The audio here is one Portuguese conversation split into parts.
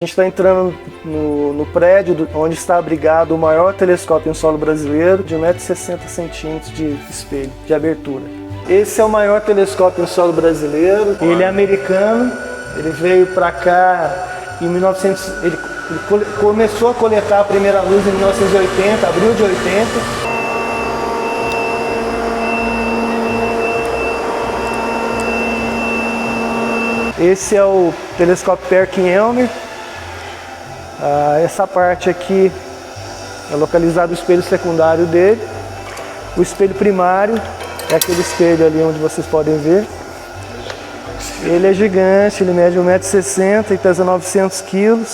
A gente está entrando no prédio onde está abrigado o maior telescópio em solo brasileiro, de 1,60 m de espelho, de abertura. Esse é o maior telescópio em solo brasileiro, ele é americano, ele veio para cá em 1900, ele começou a coletar a primeira luz em 1980, abril de 80. Esse é o telescópio Perkin-Elmer. Essa parte aqui é localizado o espelho secundário dele. O espelho primário é aquele espelho ali onde vocês podem ver. Ele é gigante, ele mede 1,60 m e pesa 900 kg.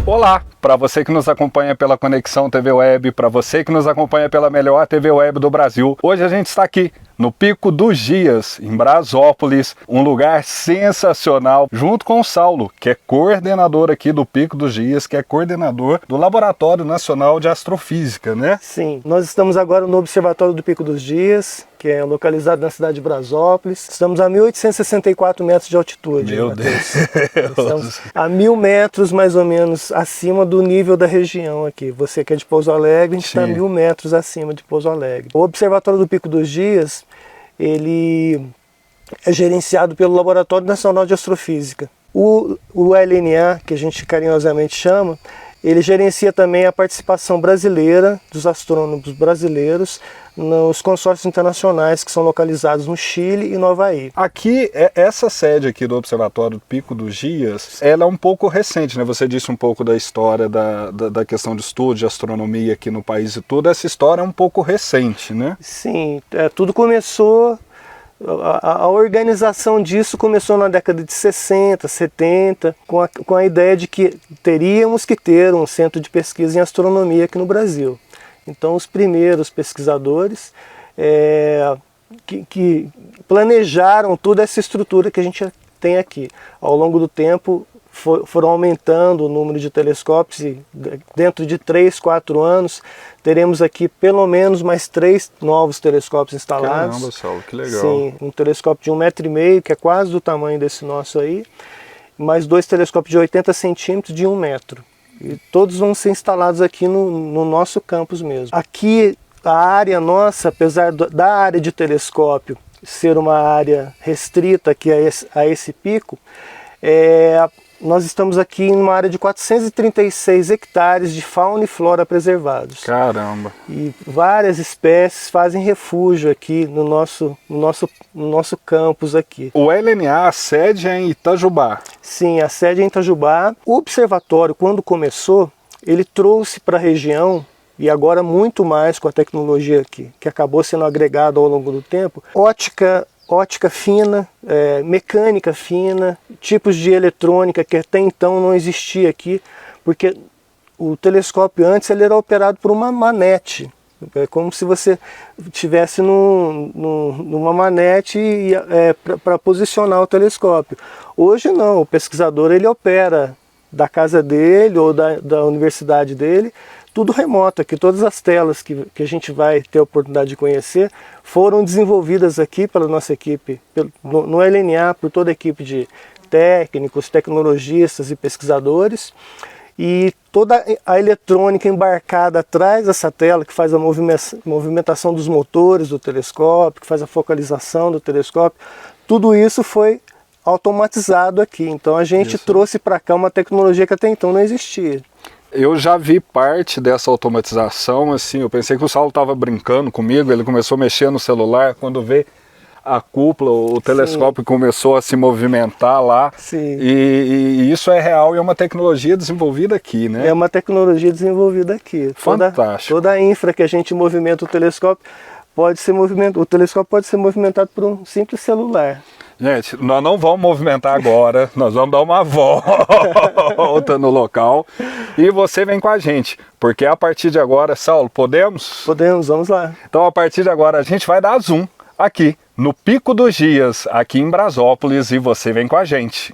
Olá, para você que nos acompanha pela Conexão TV Web, para você que nos acompanha pela melhor TV Web do Brasil. Hoje a gente está aqui no Pico dos Dias, em Brasópolis, um lugar sensacional, junto com o Saulo, que é coordenador aqui do Pico dos Dias, que é coordenador do Laboratório Nacional de Astrofísica, né? Sim, nós estamos agora no Observatório do Pico dos Dias, que é localizado na cidade de Brasópolis. Estamos a 1.864 metros de altitude. Meu Deus! Estamos a 1.000 metros, mais ou menos, acima do nível da região aqui. Você que é de Pouso Alegre, a gente está a 1.000 metros acima de Pouso Alegre. O Observatório do Pico dos Dias, ele é gerenciado pelo Laboratório Nacional de Astrofísica. O LNA, que a gente carinhosamente chama, ele gerencia também a participação brasileira, dos astrônomos brasileiros, nos consórcios internacionais que são localizados no Chile e no Havaí. Aqui, essa sede aqui do Observatório do Pico dos Dias, ela é um pouco recente, né? Você disse um pouco da história da questão de estudo de astronomia aqui no país e tudo. Essa história é um pouco recente, né? Sim, tudo começou... A organização disso começou na década de 60, 70, com a ideia de que teríamos que ter um centro de pesquisa em astronomia aqui no Brasil. Então os primeiros pesquisadores que planejaram toda essa estrutura que a gente tem aqui. Ao longo do tempo foram aumentando o número de telescópios e dentro de 3, 4 anos teremos aqui pelo menos mais 3 novos telescópios instalados. Caramba, Saulo, que legal. Sim, um telescópio de 1,5 m, que é quase do tamanho desse nosso aí, mais 2 telescópios de 80 centímetros de 1 metro. E todos vão ser instalados aqui no nosso campus mesmo. Aqui a área nossa, apesar da área de telescópio ser uma área restrita aqui a esse pico, nós estamos aqui em uma área de 436 hectares de fauna e flora preservados. Caramba! E várias espécies fazem refúgio aqui no nosso campus aqui. O LNA, a sede é em Itajubá. Sim, a sede é em Itajubá. O observatório, quando começou, ele trouxe para a região, e agora muito mais com a tecnologia que acabou sendo agregada ao longo do tempo, ótica fina, mecânica fina, tipos de eletrônica que até então não existia aqui, porque o telescópio antes ele era operado por uma manete. É como se você estivesse numa manete para posicionar o telescópio. Hoje não, o pesquisador ele opera da casa dele ou da universidade dele, tudo remoto aqui. Todas as telas que a gente vai ter a oportunidade de conhecer foram desenvolvidas aqui pela nossa equipe, no LNA, por toda a equipe de técnicos, tecnologistas e pesquisadores. E toda a eletrônica embarcada atrás dessa tela, que faz a movimentação dos motores do telescópio, que faz a focalização do telescópio, tudo isso foi automatizado aqui. Então a gente trouxe para cá uma tecnologia que até então não existia. Eu já vi parte dessa automatização, assim, eu pensei que o Saulo estava brincando comigo, ele começou a mexer no celular, quando vê a cúpula, o telescópio começou a se movimentar lá. Sim. E isso é real e é uma tecnologia desenvolvida aqui, né? É uma tecnologia desenvolvida aqui. Fantástico. Toda a infra que a gente movimenta o telescópio o telescópio pode ser movimentado por um simples celular. Gente, nós não vamos movimentar agora, nós vamos dar uma volta no local e você vem com a gente, porque a partir de agora, Saulo, podemos? Podemos, vamos lá. Então a partir de agora a gente vai dar zoom aqui no Pico dos Dias, aqui em Brasópolis, e você vem com a gente.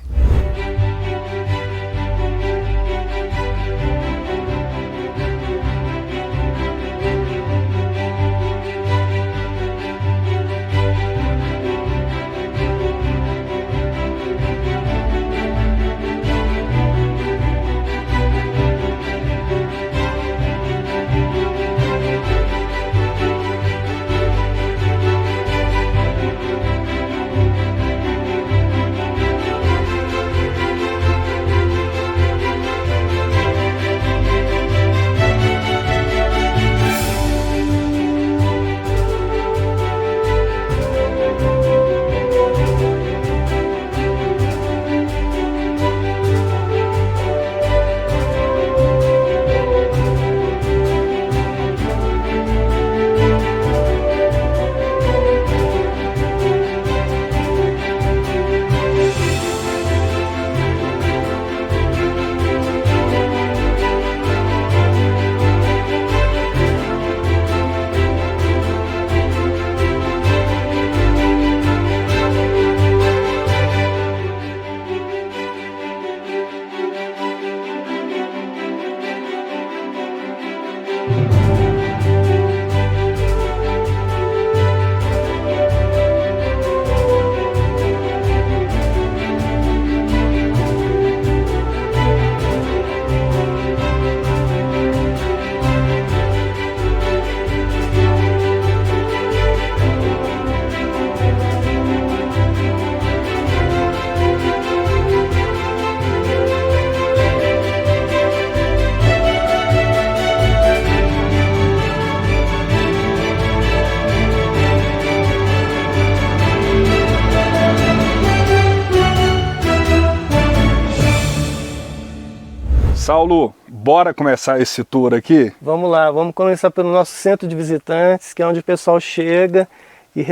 Saulo, bora começar esse tour aqui? Vamos lá, vamos começar pelo nosso centro de visitantes, que é onde o pessoal chega e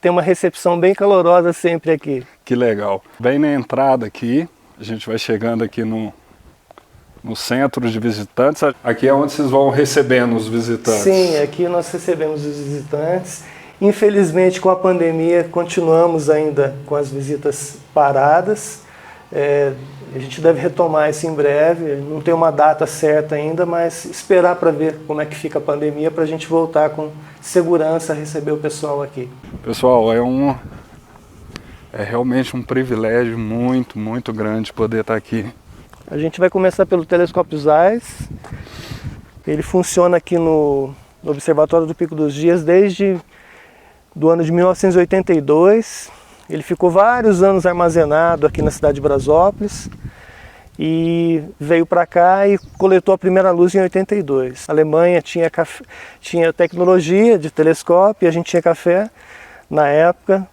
tem uma recepção bem calorosa sempre aqui. Que legal. Bem na entrada aqui, a gente vai chegando aqui no centro de visitantes. Aqui é onde vocês vão recebendo os visitantes. Sim, aqui nós recebemos os visitantes. Infelizmente, com a pandemia, continuamos ainda com as visitas paradas. A gente deve retomar isso em breve. Não tem uma data certa ainda, mas esperar para ver como é que fica a pandemia para a gente voltar com segurança a receber o pessoal aqui. Pessoal, é realmente um privilégio muito, muito grande poder estar aqui. A gente vai começar pelo telescópio ZEISS. Ele funciona aqui no Observatório do Pico dos Dias desde do ano de 1982. Ele ficou vários anos armazenado aqui na cidade de Brasópolis e veio para cá e coletou a primeira luz em 82. A Alemanha tinha tecnologia de telescópio e a gente tinha café. Na época,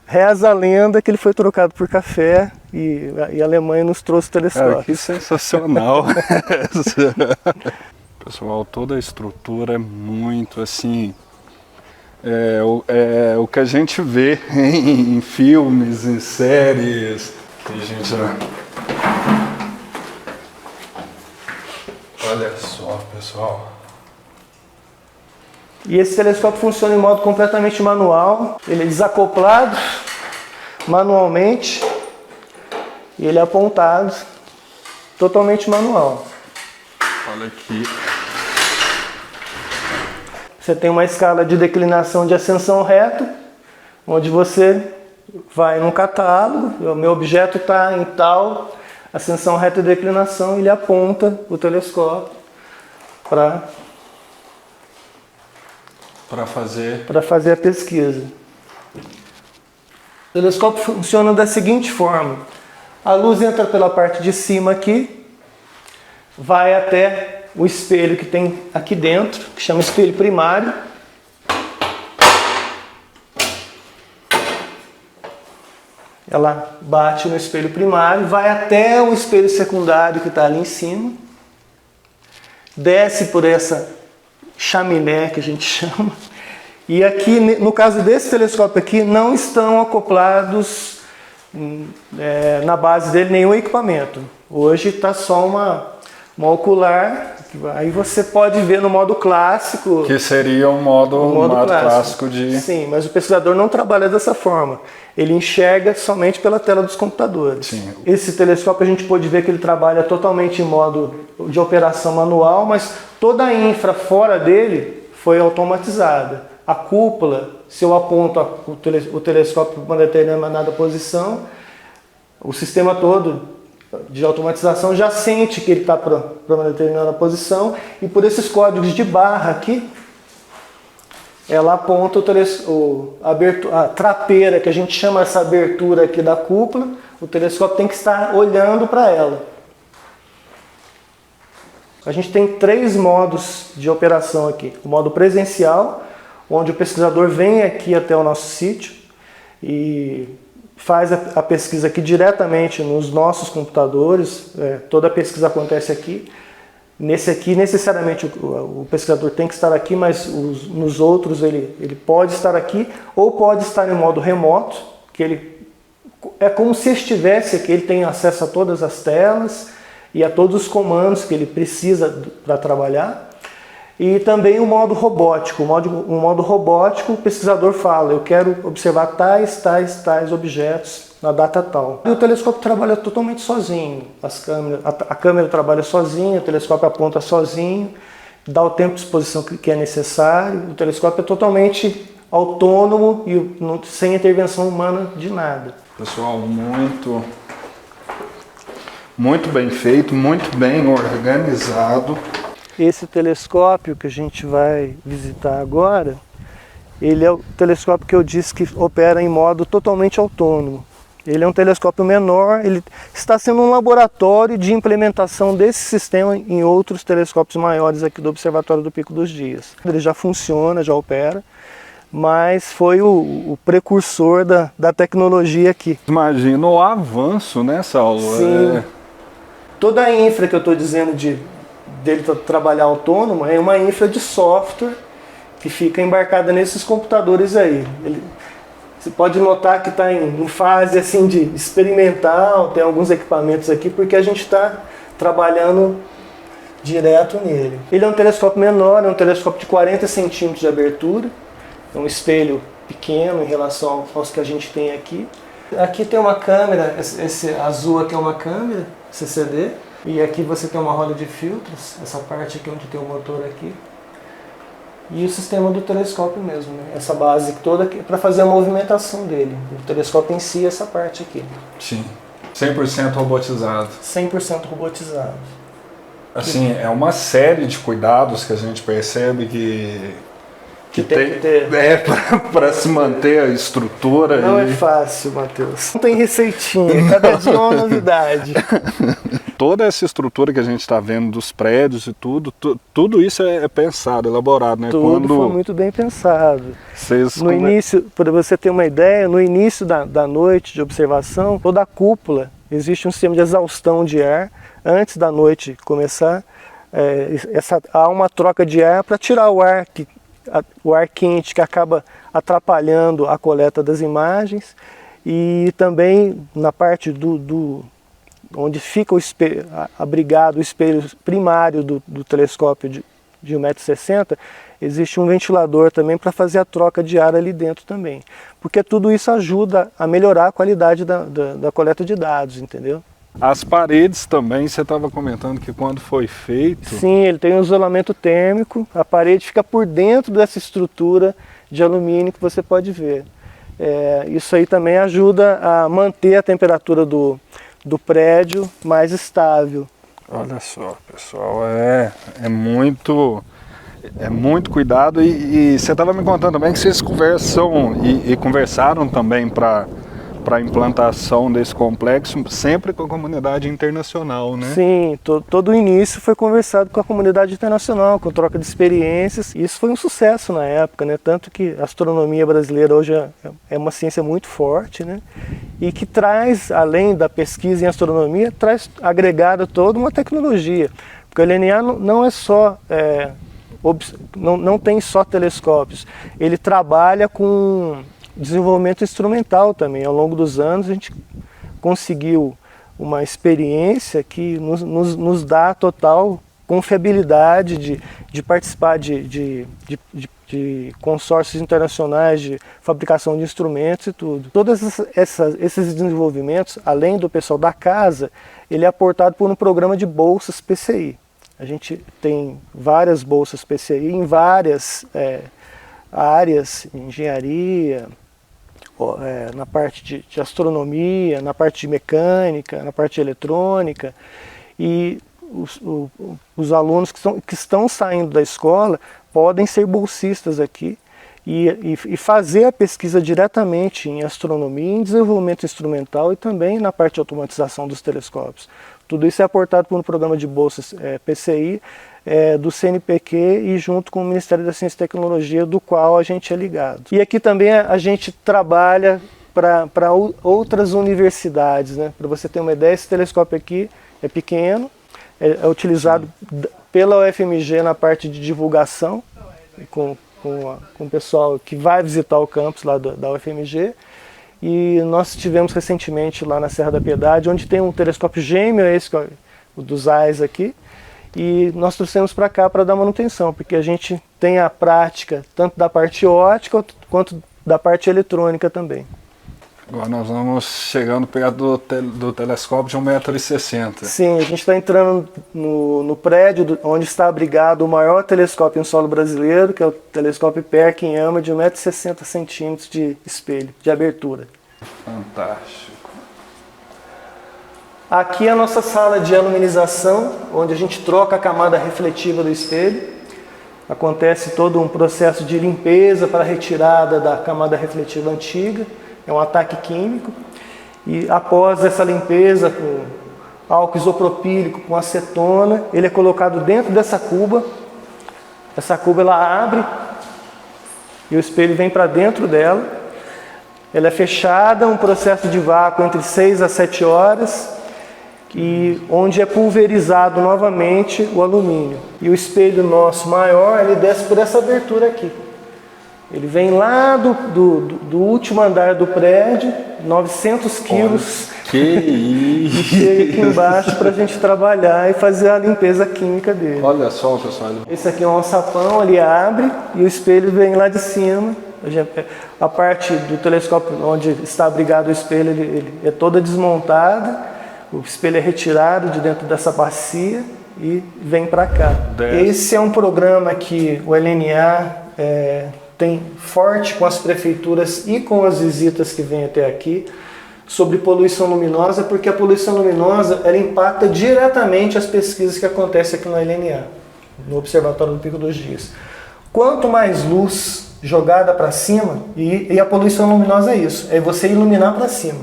reza a lenda que ele foi trocado por café e a Alemanha nos trouxe telescópios. Que sensacional! Pessoal, toda a estrutura é muito assim... o que a gente vê em filmes, em séries. E, gente, olha só, pessoal. E esse telescópio funciona em modo completamente manual. Ele é desacoplado manualmente e ele é apontado totalmente manual. Olha aqui. Você tem uma escala de declinação de ascensão reto, onde você vai num catálogo, o meu objeto está em tal ascensão reta e declinação, e ele aponta o telescópio para fazer a pesquisa. O telescópio funciona da seguinte forma: a luz entra pela parte de cima aqui, vai até o espelho que tem aqui dentro, que chama espelho primário. Ela bate no espelho primário, vai até o espelho secundário que está ali em cima, desce por essa chaminé que a gente chama, e aqui, no caso desse telescópio aqui, não estão acoplados na base dele nenhum equipamento. Hoje está só uma ocular. Aí você pode ver no modo clássico. Que seria um modo clássico de... Sim, mas o pesquisador não trabalha dessa forma. Ele enxerga somente pela tela dos computadores. Sim. Esse telescópio a gente pode ver que ele trabalha totalmente em modo de operação manual, mas toda a infra fora dele foi automatizada. A cúpula, se eu aponto o telescópio para uma determinada posição, o sistema todo de automatização já sente que ele está para uma determinada posição, e por esses códigos de barra aqui, ela aponta a trapeira, que a gente chama essa abertura aqui da cúpula. O telescópio tem que estar olhando para ela. A gente tem 3 modos de operação aqui. O modo presencial, onde o pesquisador vem aqui até o nosso sítio e faz a pesquisa aqui diretamente nos nossos computadores. Toda a pesquisa acontece aqui. Nesse aqui, necessariamente, o pesquisador tem que estar aqui, mas nos outros ele pode estar aqui ou pode estar em modo remoto, que ele é como se estivesse aqui, ele tem acesso a todas as telas e a todos os comandos que ele precisa para trabalhar. E também o modo robótico. O modo robótico, o pesquisador fala: eu quero observar tais objetos na data tal. E o telescópio trabalha totalmente sozinho. A câmera trabalha sozinha, o telescópio aponta sozinho, dá o tempo de exposição que é necessário. O telescópio é totalmente autônomo e sem intervenção humana de nada. Pessoal, muito bem feito, muito bem organizado. Esse telescópio que a gente vai visitar agora, ele é o telescópio que eu disse que opera em modo totalmente autônomo. Ele é um telescópio menor, ele está sendo um laboratório de implementação desse sistema em outros telescópios maiores aqui do Observatório do Pico dos Dias. Ele já funciona, já opera, mas foi o precursor da tecnologia aqui. Imagina o avanço, né, Saulo? Sim. Toda a infra que eu estou dizendo dele trabalhar autônomo é uma infra de software que fica embarcada nesses computadores aí. Você pode notar que está em fase assim de experimental, tem alguns equipamentos aqui, porque a gente está trabalhando direto nele. Ele é um telescópio menor, é um telescópio de 40 centímetros de abertura, é um espelho pequeno em relação aos que a gente tem aqui. Aqui tem uma câmera, esse azul aqui é uma câmera CCD, e aqui você tem uma roda de filtros, essa parte aqui onde tem o motor aqui. E o sistema do telescópio mesmo, né? Essa base toda para fazer a movimentação dele. O telescópio em si, essa parte aqui. Sim. 100% robotizado. 100% robotizado. Assim, é uma série de cuidados que a gente percebe que tem que ter para se manter a estrutura. Não é fácil, Matheus. Não tem receitinha, cada dia é uma novidade. Toda essa estrutura que a gente está vendo dos prédios e tudo isso é pensado, elaborado, né? Tudo foi muito bem pensado. No início, para você ter uma ideia, no início da noite de observação, toda a cúpula, existe um sistema de exaustão de ar. Antes da noite começar, há uma troca de ar para tirar o ar quente que acaba atrapalhando a coleta das imagens, e também na parte onde fica o espelho, abrigado o espelho primário do telescópio de 1,60 m, existe um ventilador também para fazer a troca de ar ali dentro também. Porque tudo isso ajuda a melhorar a qualidade da coleta de dados, entendeu? As paredes também, você estava comentando que quando foi feito... Sim, ele tem um isolamento térmico, a parede fica por dentro dessa estrutura de alumínio que você pode ver. Isso aí também ajuda a manter a temperatura do prédio mais estável. Olha só, pessoal, é muito cuidado, e você estava me contando também que vocês conversam e conversaram também para a implantação desse complexo, sempre com a comunidade internacional, né? Sim, todo o início foi conversado com a comunidade internacional, com troca de experiências. Isso foi um sucesso na época, né? Tanto que a astronomia brasileira hoje é uma ciência muito forte, né? E que traz, além da pesquisa em astronomia, traz agregada toda uma tecnologia. Porque o LNA não é só... não tem só telescópios, ele trabalha com desenvolvimento instrumental também. Ao longo dos anos a gente conseguiu uma experiência que nos dá total confiabilidade de participar de consórcios internacionais de fabricação de instrumentos e tudo. Todos esses desenvolvimentos, além do pessoal da casa, ele é aportado por um programa de bolsas PCI. A gente tem várias bolsas PCI em várias áreas, engenharia, na parte de astronomia, na parte de mecânica, na parte de eletrônica, e os alunos que estão saindo da escola podem ser bolsistas aqui e fazer a pesquisa diretamente em astronomia, em desenvolvimento instrumental e também na parte de automatização dos telescópios. Tudo isso é aportado por um programa de bolsas PCI, do CNPq e junto com o Ministério da Ciência e Tecnologia, do qual a gente é ligado. E aqui também a gente trabalha para outras universidades, né? Para você ter uma ideia, esse telescópio aqui é pequeno, é utilizado pela UFMG na parte de divulgação, com o pessoal que vai visitar o campus lá da UFMG. E nós estivemos recentemente lá na Serra da Piedade, onde tem um telescópio gêmeo, esse o dos AIS aqui, e nós trouxemos para cá para dar manutenção, porque a gente tem a prática tanto da parte óptica quanto da parte eletrônica também. Agora nós vamos chegando perto do telescópio de 1,60 m. Sim, a gente está entrando no prédio onde está abrigado o maior telescópio em solo brasileiro, que é o telescópio Perkin-Yama, de 1,60 m de espelho, de abertura. Fantástico. Aqui é a nossa sala de aluminização, onde a gente troca a camada refletiva do espelho. Acontece todo um processo de limpeza para a retirada da camada refletiva antiga. É um ataque químico, e após essa limpeza com álcool isopropílico, com acetona, ele é colocado dentro dessa cuba. Essa cuba ela abre e o espelho vem para dentro dela. Ela é fechada, um processo de vácuo entre 6 a 7 horas, e onde é pulverizado novamente o alumínio. E o espelho nosso maior, ele desce por essa abertura aqui. Ele vem lá do último andar do prédio, 900 quilos, que isso! e chega aqui embaixo para a gente trabalhar e fazer a limpeza química dele. Olha só, pessoal. Esse aqui é um alçapão, ele abre e o espelho vem lá de cima. A parte do telescópio onde está abrigado o espelho, ele é toda desmontada. O espelho é retirado de dentro dessa bacia e vem para cá. Esse é um programa que o LNA tem forte com as prefeituras e com as visitas que vêm até aqui sobre poluição luminosa, porque a poluição luminosa ela impacta diretamente as pesquisas que acontecem aqui no LNA, no Observatório do Pico dos Dias. Quanto mais luz jogada para cima, e a poluição luminosa é isso, é você iluminar para cima.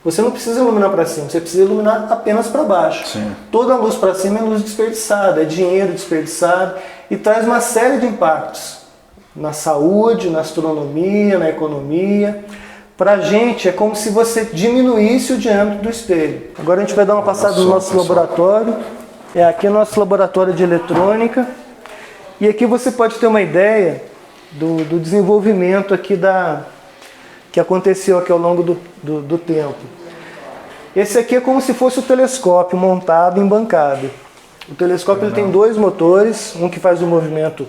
Você não precisa iluminar para cima, você precisa iluminar apenas para baixo. Sim. Toda luz para cima é luz desperdiçada, é dinheiro desperdiçado e traz uma série de impactos na saúde, na astronomia, na economia. Para a gente é como se você diminuísse o diâmetro do espelho. Agora a gente vai dar uma passada no nosso laboratório. Aqui é o nosso laboratório de eletrônica. E aqui você pode ter uma ideia do desenvolvimento aqui que aconteceu aqui ao longo do tempo. Esse aqui é como se fosse o telescópio montado em bancada. O telescópio ele tem dois motores, um que faz o movimento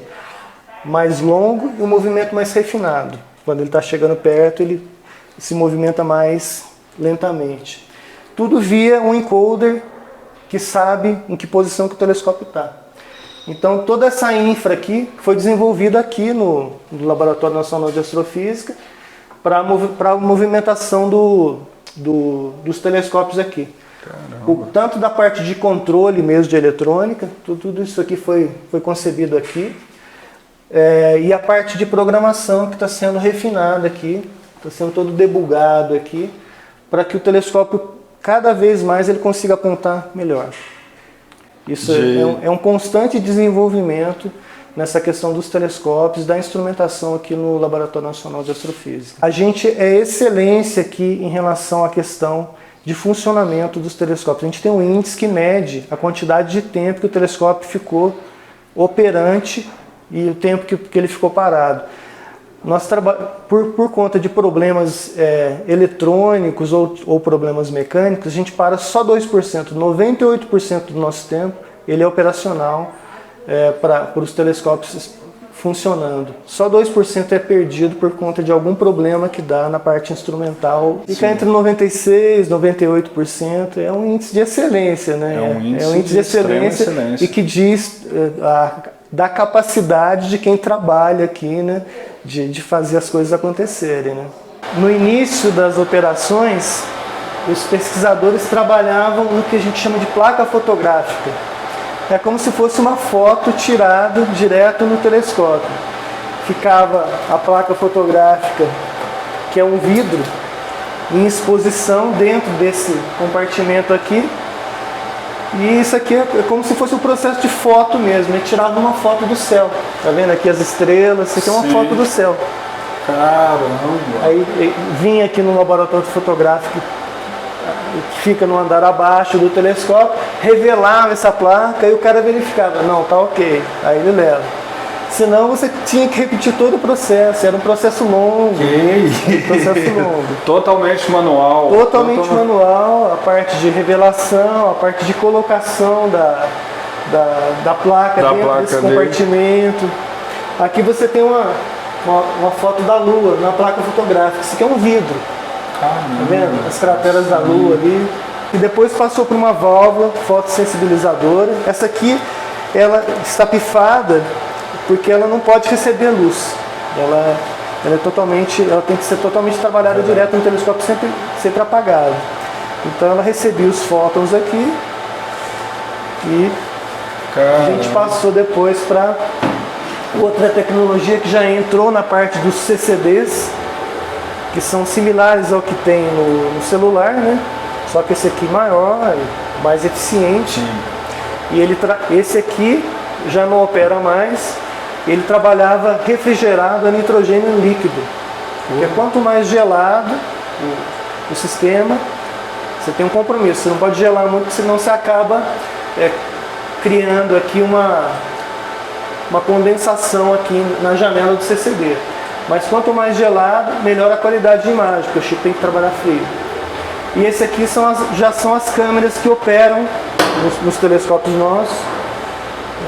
mais longo e um movimento mais refinado. Quando ele está chegando perto, ele se movimenta mais lentamente. Tudo via um encoder que sabe em que posição que o telescópio está. Então toda essa infra aqui foi desenvolvida aqui no Laboratório Nacional de Astrofísica para a movimentação dos telescópios aqui. Tanto da parte de controle mesmo de eletrônica, tudo isso aqui foi concebido aqui. E a parte de programação que está sendo refinada aqui, está sendo todo debugado aqui, para que o telescópio cada vez mais ele consiga apontar melhor. Isso é um constante desenvolvimento nessa questão dos telescópios, da instrumentação aqui no Laboratório Nacional de Astrofísica. A gente é excelência aqui em relação à questão de funcionamento dos telescópios. A gente tem um índice que mede a quantidade de tempo que o telescópio ficou operante e o tempo que ele ficou parado. Nós por conta de problemas eletrônicos ou problemas mecânicos, a gente para só 2%. 98% do nosso tempo ele é operacional para os telescópios funcionando. Só 2% é perdido por conta de algum problema que dá na parte instrumental. Fica entre 96% e 98%. É um índice de excelência, né? É um índice de excelência e que diz da capacidade de quem trabalha aqui, né? De fazer as coisas acontecerem, né? No início das operações, os pesquisadores trabalhavam no que a gente chama de placa fotográfica. É como se fosse uma foto tirada direto no telescópio. Ficava a placa fotográfica, que é um vidro, em exposição dentro desse compartimento aqui. E isso aqui é como se fosse um processo de foto mesmo, é tirado uma foto do céu. Tá vendo aqui as estrelas? Isso aqui é uma foto do céu. Caramba! Aí vinha aqui no laboratório fotográfico, que fica no andar abaixo do telescópio, revelava essa placa e o cara verificava, não, tá ok, aí ele leva. Senão você tinha que repetir todo o processo, era um processo longo. Totalmente manual. Totalmente manual, a parte de revelação, a parte de colocação da placa dentro desse compartimento. Aqui você tem uma foto da Lua na placa fotográfica, isso aqui é um vidro. Tá vendo? As crateras da Lua ali. E depois passou por uma válvula fotossensibilizadora. Essa aqui, ela está pifada porque ela não pode receber luz. Ela tem que ser totalmente trabalhada direto no telescópio, sempre apagado. Então ela recebia os fótons aqui e a gente passou depois para outra tecnologia que já entrou na parte dos CCDs, que são similares ao que tem no celular, né? Só que esse aqui maior, mais eficiente. Sim. E esse aqui já não opera mais. Ele trabalhava refrigerado a nitrogênio líquido. Porque quanto mais gelado o sistema, Você tem um compromisso, você não pode gelar muito, senão você acaba criando aqui uma condensação aqui na janela do CCD. Mas quanto mais gelado, melhor a qualidade de imagem, porque o chip tem que trabalhar frio. E esse aqui já são as câmeras que operam nos telescópios nossos.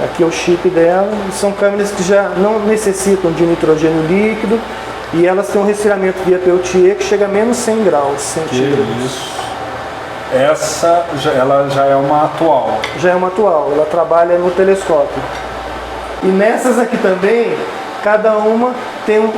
Aqui é o chip dela. E são câmeras que já não necessitam de nitrogênio líquido. E elas têm um resfriamento via Peltier que chega a menos 100 graus centígrados. Isso. Essa, ela já é uma atual. Já é uma atual, ela trabalha no telescópio. E nessas aqui também, cada uma tem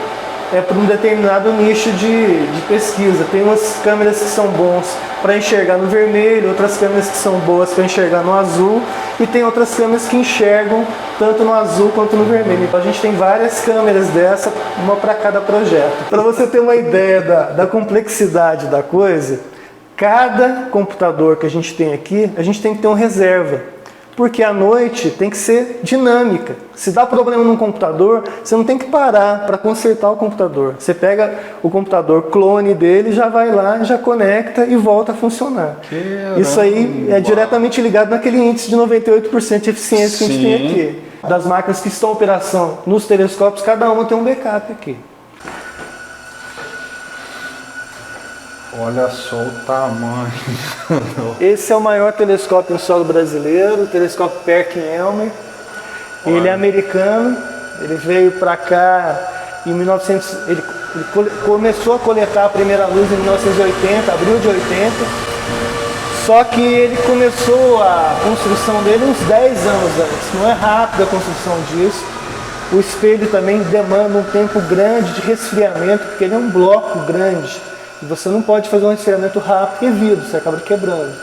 para um determinado nicho de pesquisa. Tem umas câmeras que são bons para enxergar no vermelho, outras câmeras que são boas para enxergar no azul, e tem outras câmeras que enxergam tanto no azul quanto no vermelho. Então a gente tem várias câmeras dessa, uma para cada projeto. Para você ter uma ideia da complexidade da coisa, cada computador que a gente tem aqui, a gente tem que ter uma reserva. Porque a noite tem que ser dinâmica. Se dá problema num computador, você não tem que parar para consertar o computador. Você pega o computador clone dele, já vai lá, já conecta e volta a funcionar. Isso aí é diretamente ligado naquele índice de 98% de eficiência que a gente tem aqui. Das máquinas que estão em operação nos telescópios, cada uma tem um backup aqui. Olha só o tamanho. Esse é o maior telescópio em solo brasileiro, o telescópio Perkin-Elmer. Ele é americano, ele veio para cá em 1900, ele começou a coletar a primeira luz em 1980, abril de 80. Só que ele começou a construção dele uns 10 anos antes. Não é rápida a construção disso. O espelho também demanda um tempo grande de resfriamento, porque ele é um bloco grande. E você não pode fazer um resfriamento rápido e vidro, você acaba quebrando.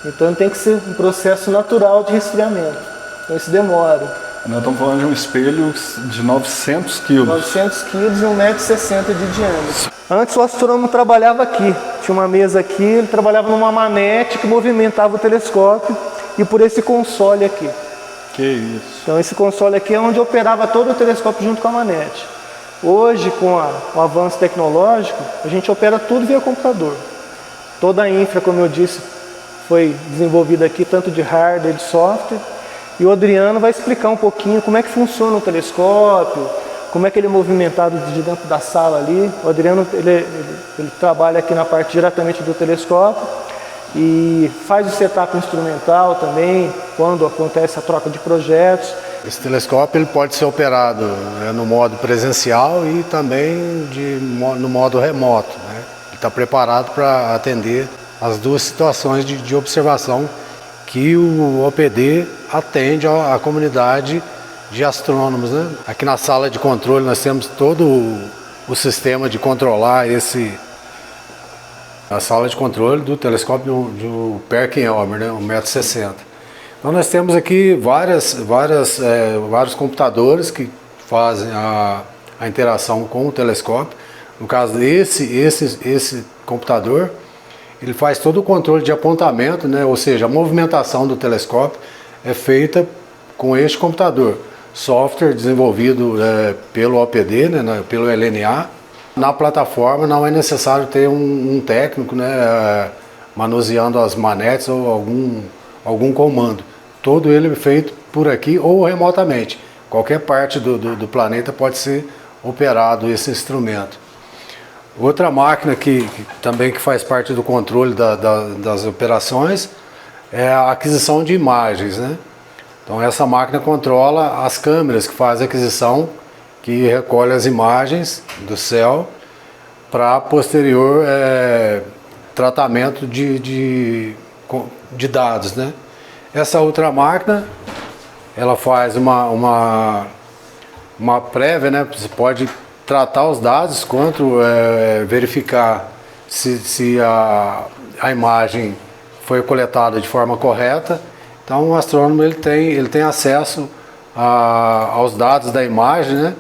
Então tem que ser um processo natural de resfriamento. Então isso demora. Nós estamos falando de um espelho de 900 quilos. 900 quilos e 1,60 m de diâmetro. Antes o astrônomo trabalhava aqui. Tinha uma mesa aqui, ele trabalhava numa manete que movimentava o telescópio e por esse console aqui. Que isso. Então esse console aqui é onde operava todo o telescópio junto com a manete. Hoje, com o avanço tecnológico, a gente opera tudo via computador. Toda a infra, como eu disse, foi desenvolvida aqui, tanto de hardware e de software. E o Adriano vai explicar um pouquinho como é que funciona o telescópio, como é que ele é movimentado de dentro da sala ali. O Adriano ele trabalha aqui na parte diretamente do telescópio e faz o setup instrumental também, quando acontece a troca de projetos. Esse telescópio ele pode ser operado no modo presencial e também no modo remoto. Ele está preparado para atender as duas situações de observação que o OPD atende à comunidade de astrônomos. Aqui na sala de controle nós temos todo o sistema de controlar a sala de controle do telescópio do Perkin-Elmer, 1,60 m. Então nós temos aqui vários computadores que fazem a interação com o telescópio. No caso esse computador, ele faz todo o controle de apontamento, ou seja, a movimentação do telescópio é feita com este computador. Software desenvolvido pelo OPD, pelo LNA. Na plataforma não é necessário ter um técnico manuseando as manetes ou algum comando. Todo ele é feito por aqui ou remotamente. Qualquer parte do planeta pode ser operado esse instrumento. Outra máquina que também faz parte do controle das operações é a aquisição de imagens. Então essa máquina controla as câmeras que fazem a aquisição, que recolhe as imagens do céu para posterior tratamento de dados. Essa outra máquina, ela faz uma prévia, você pode tratar os dados, quanto verificar se a imagem foi coletada de forma correta. Então o astrônomo ele tem acesso aos dados da imagem,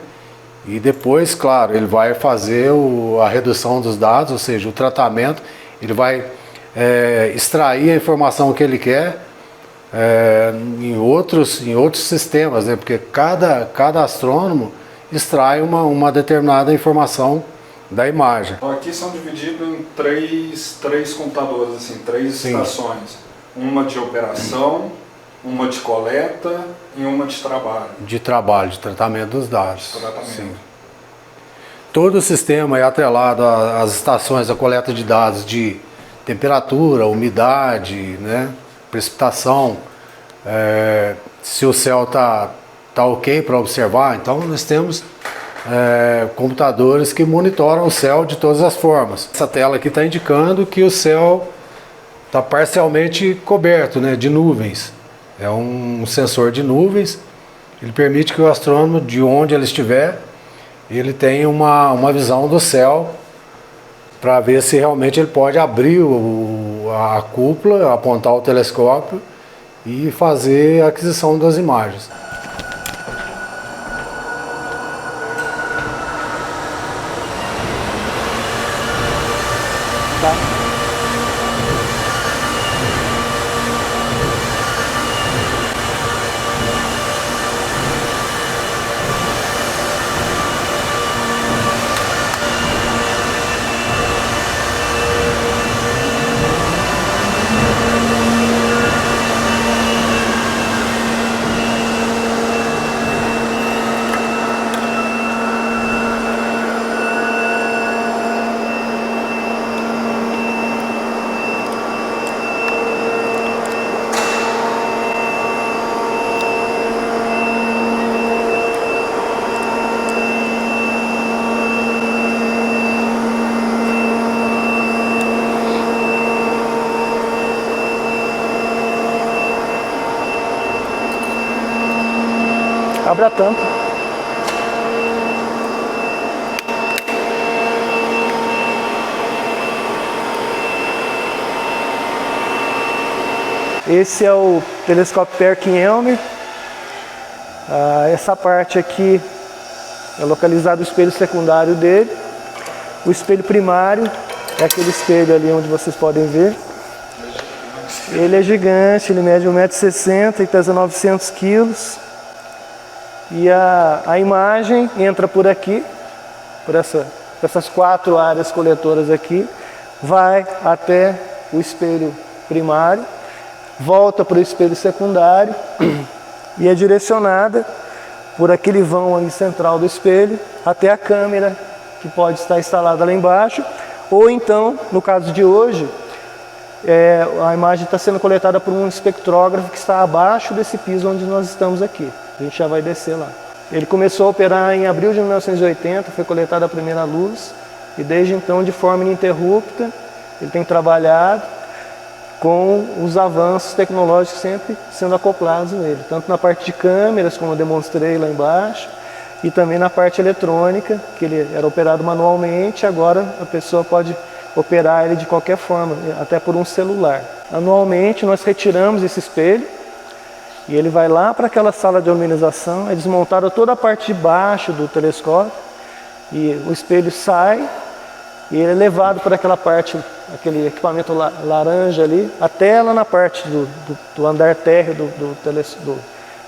e depois, claro, ele vai fazer a redução dos dados, ou seja, o tratamento, ele vai extrair a informação que ele quer em outros sistemas, porque cada astrônomo extrai uma determinada informação da imagem. Então aqui são divididos em três computadores, assim, três estações. Uma de operação, uma de coleta e uma de trabalho. De trabalho, de tratamento dos dados. Tratamento. Sim. Todo o sistema é atrelado às estações da coleta de dados de temperatura, umidade, né, precipitação, se o céu tá ok para observar. Então nós temos computadores que monitoram o céu de todas as formas. Essa tela aqui está indicando que o céu está parcialmente coberto, né, de nuvens. É um sensor de nuvens. Ele permite que o astrônomo, de onde ele estiver, ele tenha uma visão do céu para ver se realmente ele pode abrir a cúpula, apontar o telescópio e fazer a aquisição das imagens. Abre a tampa. Esse é o telescópio Perkin-Elmer. Essa parte aqui é localizado o espelho secundário dele. O espelho primário é aquele espelho ali onde vocês podem ver. Ele é gigante, ele mede 1,60 m e pesa 900 kg. E a imagem entra por aqui, por essas 4 áreas coletoras aqui, vai até o espelho primário, volta para o espelho secundário e é direcionada por aquele vão ali central do espelho até a câmera que pode estar instalada lá embaixo, ou então, no caso de hoje, a imagem está sendo coletada por um espectrógrafo que está abaixo desse piso onde nós estamos aqui. A gente já vai descer lá. Ele começou a operar em abril de 1980, foi coletada a primeira luz, e desde então, de forma ininterrupta, ele tem trabalhado com os avanços tecnológicos sempre sendo acoplados nele, tanto na parte de câmeras, como eu demonstrei lá embaixo, e também na parte eletrônica, que ele era operado manualmente, agora a pessoa pode operar ele de qualquer forma, até por um celular. Anualmente nós retiramos esse espelho, e ele vai lá para aquela sala de luminização, é desmontada toda a parte de baixo do telescópio, e o espelho sai, e ele é levado para aquela parte, aquele equipamento laranja ali, até lá na parte do andar térreo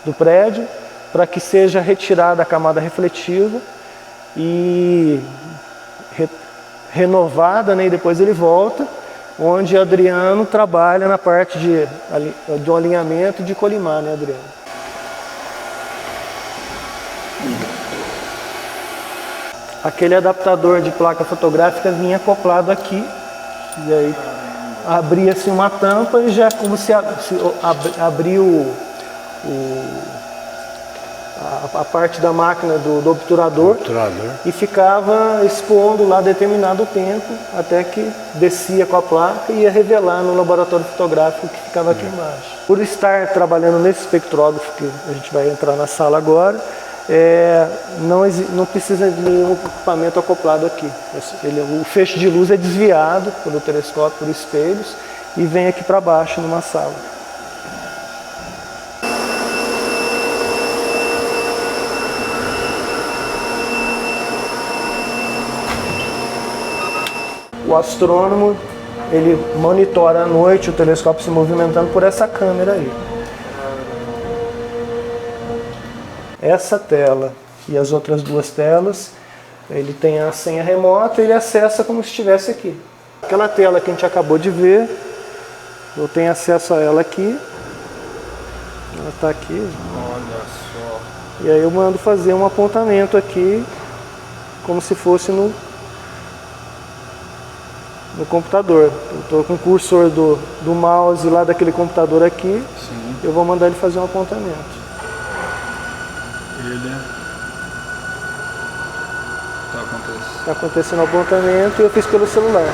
do prédio, para que seja retirada a camada refletiva e renovada, né, e depois ele volta, onde Adriano trabalha na parte do alinhamento de colimar, né, Adriano? Aquele adaptador de placa fotográfica vinha acoplado aqui, e aí abria-se uma tampa e já como se abriu a parte da máquina do obturador e ficava expondo lá determinado tempo até que descia com a placa e ia revelar no laboratório fotográfico que ficava aqui embaixo. Por estar trabalhando nesse espectrógrafo, que a gente vai entrar na sala agora, não precisa de nenhum equipamento acoplado aqui. O feixe de luz é desviado pelo telescópio, por espelhos, e vem aqui para baixo numa sala. O astrônomo, ele monitora à noite o telescópio se movimentando por essa câmera aí. Essa tela e as outras 2 telas Ele tem a senha remota e ele acessa como se estivesse aqui. Aquela tela que a gente acabou de ver, eu tenho acesso a ela aqui. Ela está aqui. Olha só. E aí eu mando fazer um apontamento aqui, como se fosse no computador. Eu estou com o cursor do mouse lá daquele computador aqui. Sim. Eu vou mandar ele fazer um apontamento. Ele Está acontecendo o apontamento e eu fiz pelo celular.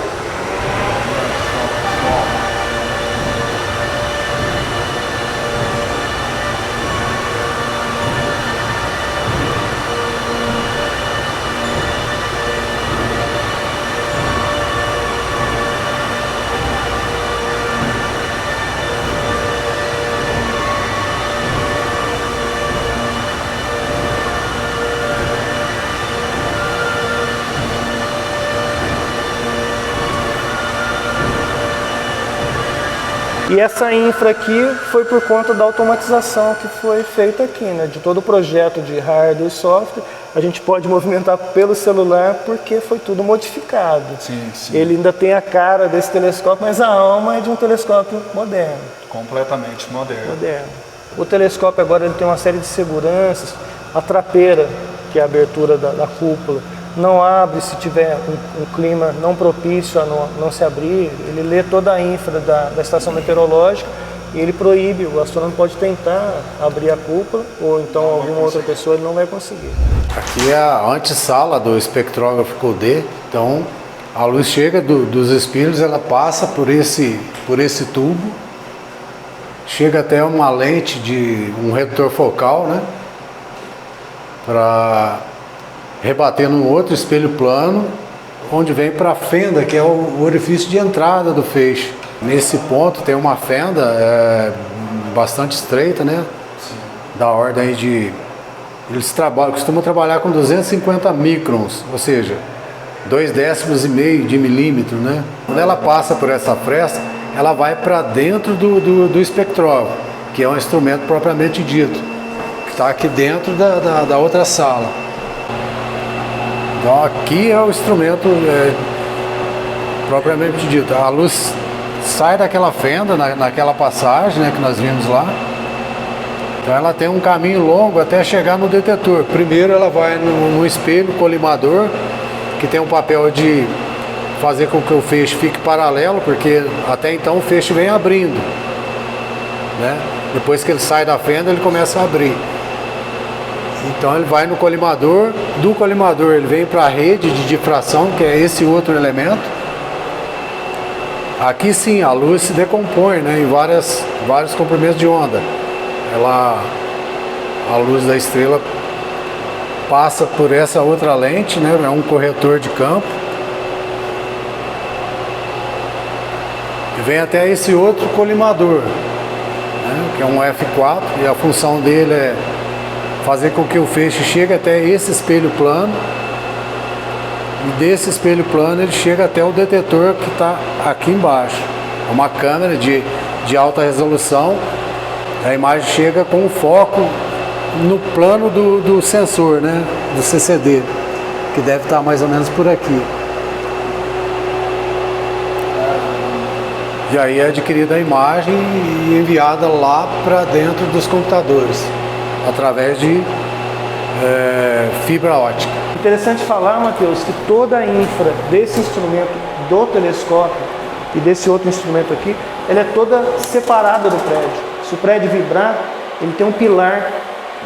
E essa infra aqui foi por conta da automatização que foi feita aqui, né? De todo o projeto de hardware e software, a gente pode movimentar pelo celular porque foi tudo modificado. Sim, sim. Ele ainda tem a cara desse telescópio, mas a alma é de um telescópio moderno. Completamente moderno. O telescópio agora ele tem uma série de seguranças. A trapeira, que é a abertura da cúpula, não abre se tiver um clima não propício a não se abrir. Ele lê toda a infra da estação meteorológica e ele proíbe. O astrônomo pode tentar abrir a cúpula ou então alguma outra pessoa ele não vai conseguir. Aqui é a antessala do espectrógrafo CODE. Então a luz chega dos espíritos, ela passa por esse tubo, chega até uma lente de um redutor focal, né? Para rebater num outro espelho plano, onde vem para a fenda, que é o orifício de entrada do feixe. Nesse ponto tem uma fenda bastante estreita, né? Sim. Da ordem de... Eles costumam trabalhar com 250 microns, ou seja, 2,5 décimos de milímetro, né? Quando ela passa por essa fresta, ela vai para dentro do espectrógrafo, que é um instrumento propriamente dito, que está aqui dentro da outra sala. Então aqui é o instrumento propriamente dito. A luz sai daquela fenda, naquela passagem, né, que nós vimos lá. Então ela tem um caminho longo até chegar no detetor. Primeiro ela vai no espelho colimador, que tem um papel de fazer com que o feixe fique paralelo, porque até então o feixe vem abrindo, né? Depois que ele sai da fenda, ele começa a abrir. Então ele vai no colimador, do colimador ele vem para a rede de difração, que é esse outro elemento. Aqui sim, a luz se decompõe, né, em vários comprimentos de onda. A luz da estrela passa por essa outra lente, né, é um corretor de campo. E vem até esse outro colimador, né, que é um F4, e a função dele é fazer com que o feixe chegue até esse espelho plano, e desse espelho plano ele chega até o detetor que está aqui embaixo. É uma câmera de alta resolução, a imagem chega com o foco no plano do sensor, né, do CCD, que deve estar mais ou menos por aqui. E aí é adquirida a imagem e enviada lá para dentro dos computadores, através de fibra ótica. Interessante falar, Matheus, que toda a infra desse instrumento do telescópio e desse outro instrumento aqui, ela é toda separada do prédio. Se o prédio vibrar, ele tem um pilar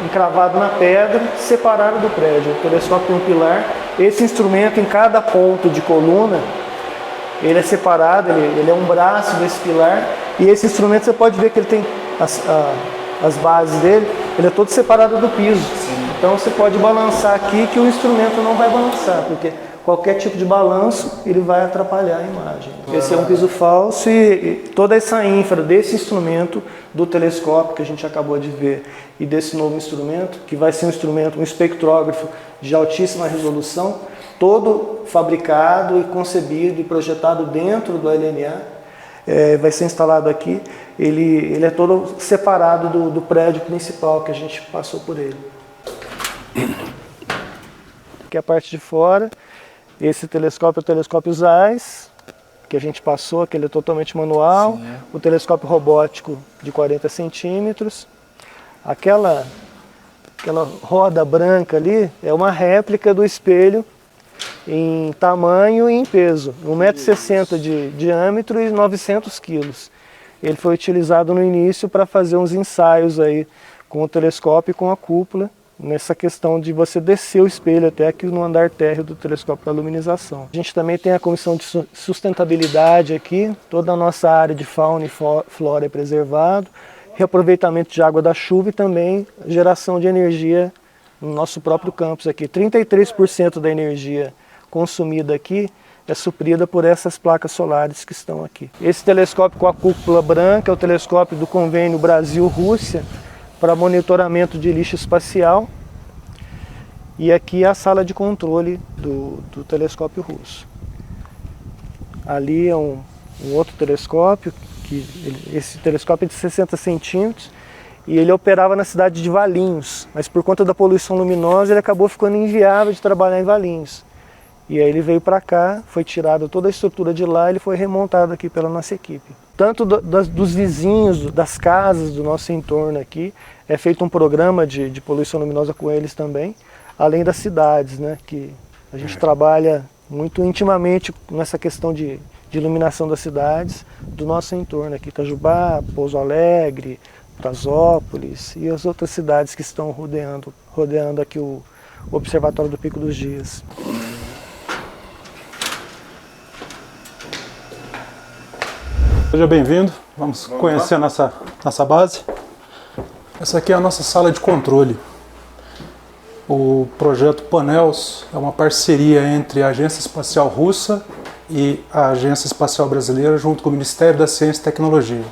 encravado na pedra, separado do prédio. O telescópio tem um pilar. Esse instrumento, em cada ponto de coluna, ele é separado, ele é um braço desse pilar. E esse instrumento, você pode ver que ele tem as bases dele, ele é todo separado do piso. Sim. Então você pode balançar aqui que o instrumento não vai balançar, porque qualquer tipo de balanço ele vai atrapalhar a imagem. Esse é um piso falso e toda essa infra desse instrumento, do telescópio que a gente acabou de ver e desse novo instrumento, que vai ser um espectrógrafo de altíssima resolução, todo fabricado e concebido e projetado dentro do LNA, vai ser instalado aqui. Ele é todo separado do prédio principal que a gente passou por ele. Aqui é a parte de fora. Esse telescópio é o telescópio Zeiss, que a gente passou, que ele é totalmente manual. Sim. O telescópio robótico de 40 centímetros. Aquela roda branca ali é uma réplica do espelho em tamanho e em peso. 1,60 m de diâmetro e 900 kg. Ele foi utilizado no início para fazer uns ensaios aí com o telescópio e com a cúpula, nessa questão de você descer o espelho até aqui no andar térreo do telescópio para luminização. A gente também tem a comissão de sustentabilidade aqui, toda a nossa área de fauna e flora é preservado, reaproveitamento de água da chuva e também geração de energia no nosso próprio campus aqui. 33% da energia consumida aqui é suprida por essas placas solares que estão aqui. Esse telescópio com a cúpula branca é o telescópio do convênio Brasil-Rússia para monitoramento de lixo espacial. E aqui é a sala de controle do telescópio russo. Ali é um outro telescópio, esse telescópio é de 60 centímetros, e ele operava na cidade de Valinhos, mas por conta da poluição luminosa ele acabou ficando inviável de trabalhar em Valinhos. E aí ele veio para cá, foi tirada toda a estrutura de lá e ele foi remontado aqui pela nossa equipe. Tanto dos vizinhos, das casas do nosso entorno aqui, é feito um programa de poluição luminosa com eles também, além das cidades, né, que a gente trabalha muito intimamente nessa questão de iluminação das cidades do nosso entorno aqui, Itajubá, Pouso Alegre, Brasópolis e as outras cidades que estão rodeando aqui o Observatório do Pico dos Dias. Seja bem-vindo, vamos conhecer a nossa base. Essa aqui é a nossa sala de controle. O projeto PANELS é uma parceria entre a Agência Espacial Russa e a Agência Espacial Brasileira, junto com o Ministério da Ciência e Tecnologia.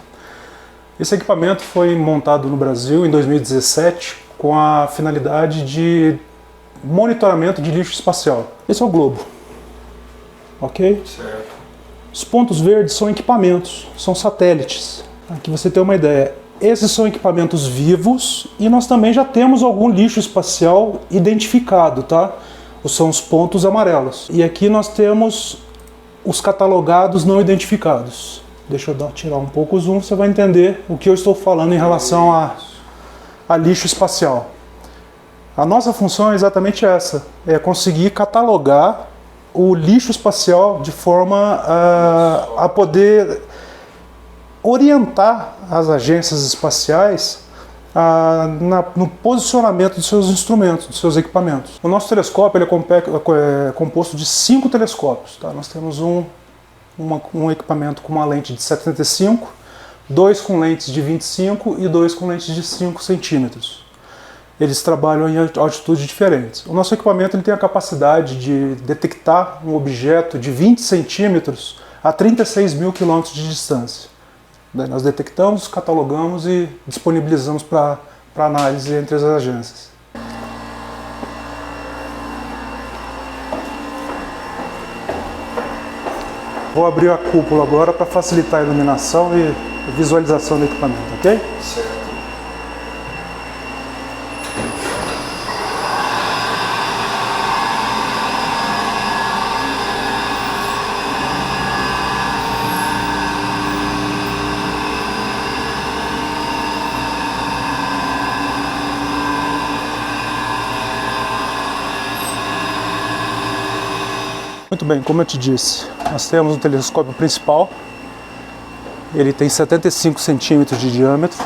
Esse equipamento foi montado no Brasil em 2017 com a finalidade de monitoramento de lixo espacial. Esse é o globo, ok? Certo. Os pontos verdes são equipamentos, são satélites. Aqui você tem uma ideia. Esses são equipamentos vivos e nós também já temos algum lixo espacial identificado, tá? São os pontos amarelos. E aqui nós temos os catalogados não identificados. Deixa eu tirar um pouco o zoom, você vai entender o que eu estou falando em relação a lixo espacial. A nossa função é exatamente essa, é conseguir catalogar o lixo espacial de forma a poder orientar as agências espaciais no posicionamento dos seus instrumentos, dos seus equipamentos. O nosso telescópio ele é composto de 5 telescópios. Tá? Nós temos um equipamento com uma lente de 75, 2 com lentes de 25 e 2 com lentes de 5 centímetros. Eles trabalham em altitudes diferentes. O nosso equipamento ele tem a capacidade de detectar um objeto de 20 centímetros a 36 mil quilômetros de distância. Daí nós detectamos, catalogamos e disponibilizamos para análise entre as agências. Vou abrir a cúpula agora para facilitar a iluminação e visualização do equipamento, ok? Certo. Muito bem, como eu te disse, nós temos um telescópio principal, ele tem 75 centímetros de diâmetro.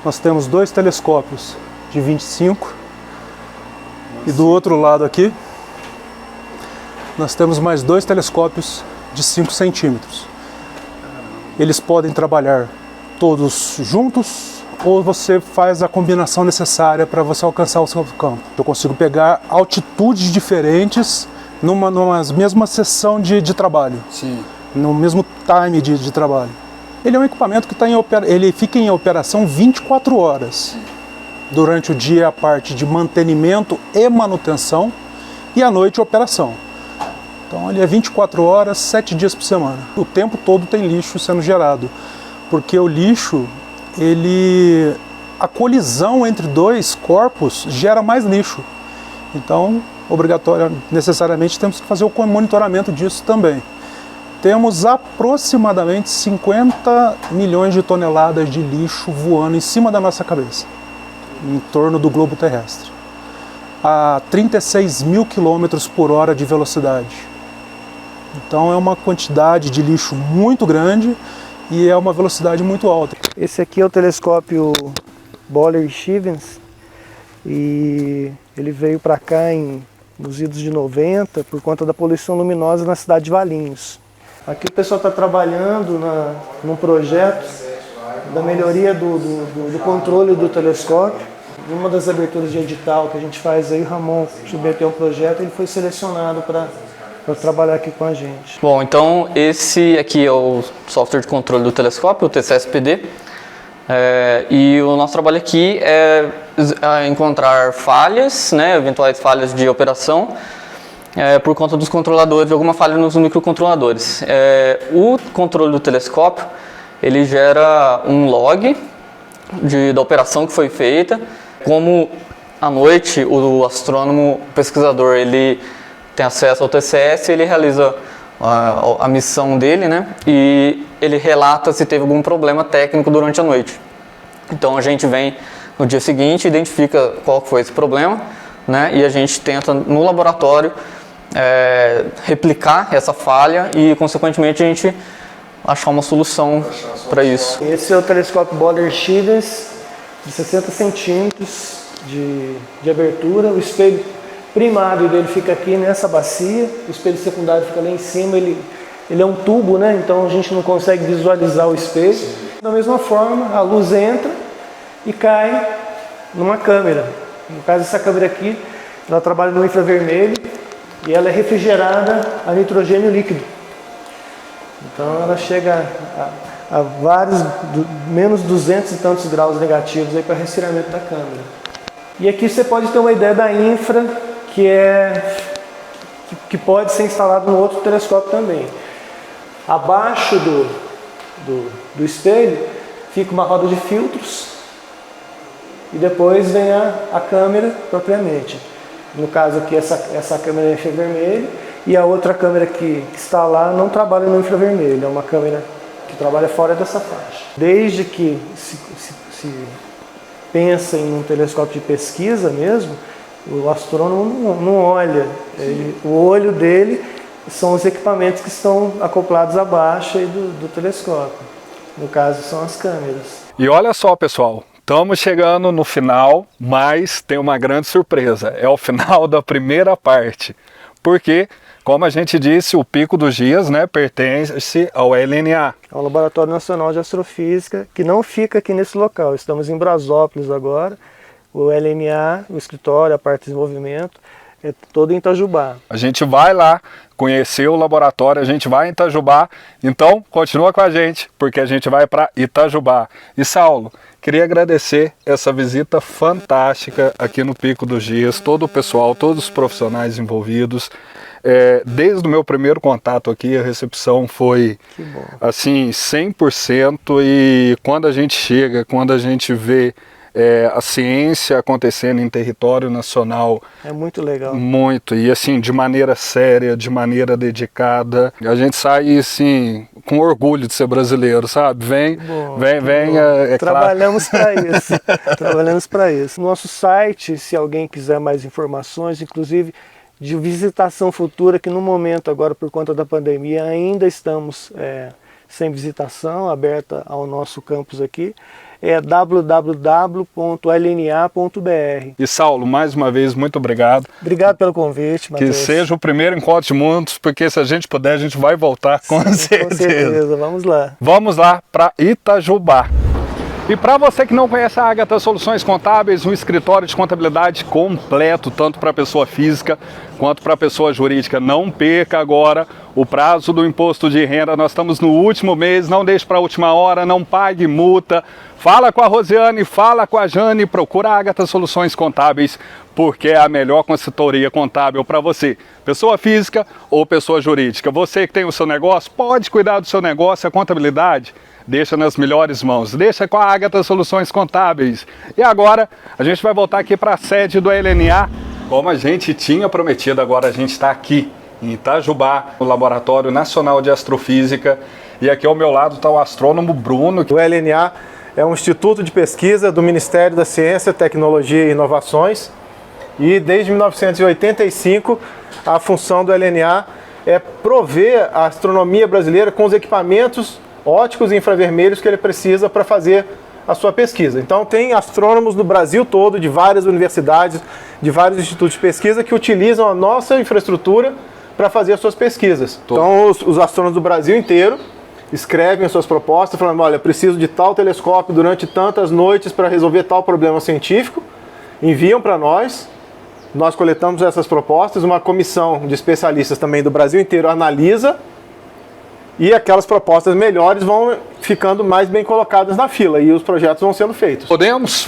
Nós temos 2 telescópios de 25 e do outro lado aqui nós temos mais 2 telescópios de 5 centímetros. Eles podem trabalhar todos juntos ou você faz a combinação necessária para você alcançar o seu campo. Eu consigo pegar altitudes diferentes numa mesma sessão de trabalho. Sim. No mesmo time de trabalho. Ele é um equipamento que ele fica em operação 24 horas. Durante o dia a parte de mantenimento e manutenção e à noite operação. Então ele é 24 horas, 7 dias por semana. O tempo todo tem lixo sendo gerado, porque o lixo, a colisão entre 2 corpos gera mais lixo. Então necessariamente temos que fazer o monitoramento disso também. Temos aproximadamente 50 milhões de toneladas de lixo voando em cima da nossa cabeça, em torno do globo terrestre, a 36 mil quilômetros por hora de velocidade. Então é uma quantidade de lixo muito grande e é uma velocidade muito alta. Esse aqui é o telescópio Boller-Stevens e ele veio para cá nos idos de 90 por conta da poluição luminosa na cidade de Valinhos. Aqui o pessoal está trabalhando num projeto da melhoria do controle do telescópio. Uma das aberturas de edital que a gente faz aí, o Ramon submeteu um projeto e ele foi selecionado para trabalhar aqui com a gente. Bom, então esse aqui é o software de controle do telescópio, o TCS-PD. E o nosso trabalho aqui é encontrar falhas, né, eventuais falhas de operação, por conta dos controladores, de alguma falha nos microcontroladores. O controle do telescópio, ele gera um log da operação que foi feita. Como à noite o astrônomo, o pesquisador, ele tem acesso ao TCS, ele realiza a missão dele, né? E ele relata se teve algum problema técnico durante a noite. Então a gente vem no dia seguinte, identifica qual foi esse problema, né? E a gente tenta no laboratório replicar essa falha e consequentemente a gente achar uma solução para isso. Esse é o telescópio Boller-Stevens de 60 centímetros de abertura. O espelho primário dele fica aqui nessa bacia, o espelho secundário fica lá em cima, ele é um tubo, né? Então a gente não consegue visualizar o espelho. Da mesma forma, a luz entra e cai numa câmera. No caso, essa câmera aqui, ela trabalha no infravermelho e ela é refrigerada a nitrogênio líquido. Então ela chega a vários, menos 200 e tantos graus negativos aí para resfriamento da câmera. E aqui você pode ter uma ideia da infra que pode ser instalado no outro telescópio também. Abaixo do espelho fica uma roda de filtros e depois vem a câmera propriamente. No caso aqui essa câmera é infravermelho e a outra câmera que está lá não trabalha no infravermelho, é uma câmera que trabalha fora dessa faixa. Desde que se pensa em um telescópio de pesquisa mesmo, o astrônomo não olha, o olho dele são os equipamentos que estão acoplados abaixo aí do telescópio. No caso, são as câmeras. E olha só, pessoal, estamos chegando no final, mas tem uma grande surpresa. É o final da primeira parte. Porque, como a gente disse, o Pico dos Dias, né, pertence ao LNA. Ao Laboratório Nacional de Astrofísica, que não fica aqui nesse local. Estamos em Brasópolis agora. O LNA, o escritório, a parte de desenvolvimento, é todo em Itajubá. A gente vai lá conhecer o laboratório, a gente vai em Itajubá, então continua com a gente, porque a gente vai para Itajubá. E Saulo, queria agradecer essa visita fantástica aqui no Pico dos Dias, todo o pessoal, todos os profissionais envolvidos. Desde o meu primeiro contato aqui, a recepção foi assim 100%, e quando a gente chega, quando a gente vê a ciência acontecendo em território nacional. É muito legal. Muito, e assim, de maneira séria, de maneira dedicada. A gente sai assim, com orgulho de ser brasileiro, sabe? Vem. Trabalhamos para isso. Trabalhamos para isso. Nosso site, se alguém quiser mais informações, inclusive de visitação futura, que no momento agora, por conta da pandemia, ainda estamos sem visitação, aberta ao nosso campus aqui, é www.lna.br. E Saulo, mais uma vez, muito obrigado. Obrigado pelo convite, Matheus. Que seja o primeiro encontro de muitos, porque se a gente puder, a gente vai voltar com certeza. Com certeza, vamos lá. Vamos lá para Itajubá. E para você que não conhece a Ágata Soluções Contábeis, um escritório de contabilidade completo, tanto para pessoa física quanto para pessoa jurídica. Não perca agora o prazo do imposto de renda, nós estamos no último mês, não deixe para a última hora, não pague multa. Fala com a Rosiane, fala com a Jane, procura a Ágata Soluções Contábeis, porque é a melhor consultoria contábil para você, pessoa física ou pessoa jurídica. Você que tem o seu negócio, pode cuidar do seu negócio, a contabilidade deixa nas melhores mãos, deixa com a Ágata Soluções Contábeis. E agora a gente vai voltar aqui para a sede do LNA Como a gente tinha prometido, agora a gente está aqui em Itajubá, no Laboratório Nacional de Astrofísica, e aqui ao meu lado está o astrônomo Bruno. O LNA é um instituto de pesquisa do Ministério da Ciência, Tecnologia e Inovações, e desde 1985 a função do LNA é prover a astronomia brasileira com os equipamentos ópticos e infravermelhos que ele precisa para fazer a sua pesquisa. Então tem astrônomos do Brasil todo, de várias universidades, de vários institutos de pesquisa que utilizam a nossa infraestrutura para fazer as suas pesquisas. Então os astrônomos do Brasil inteiro escrevem as suas propostas falando, olha, preciso de tal telescópio durante tantas noites para resolver tal problema científico, enviam para nós coletamos essas propostas, uma comissão de especialistas também do Brasil inteiro analisa e aquelas propostas melhores vão ficando mais bem colocadas na fila e os projetos vão sendo feitos. Vamos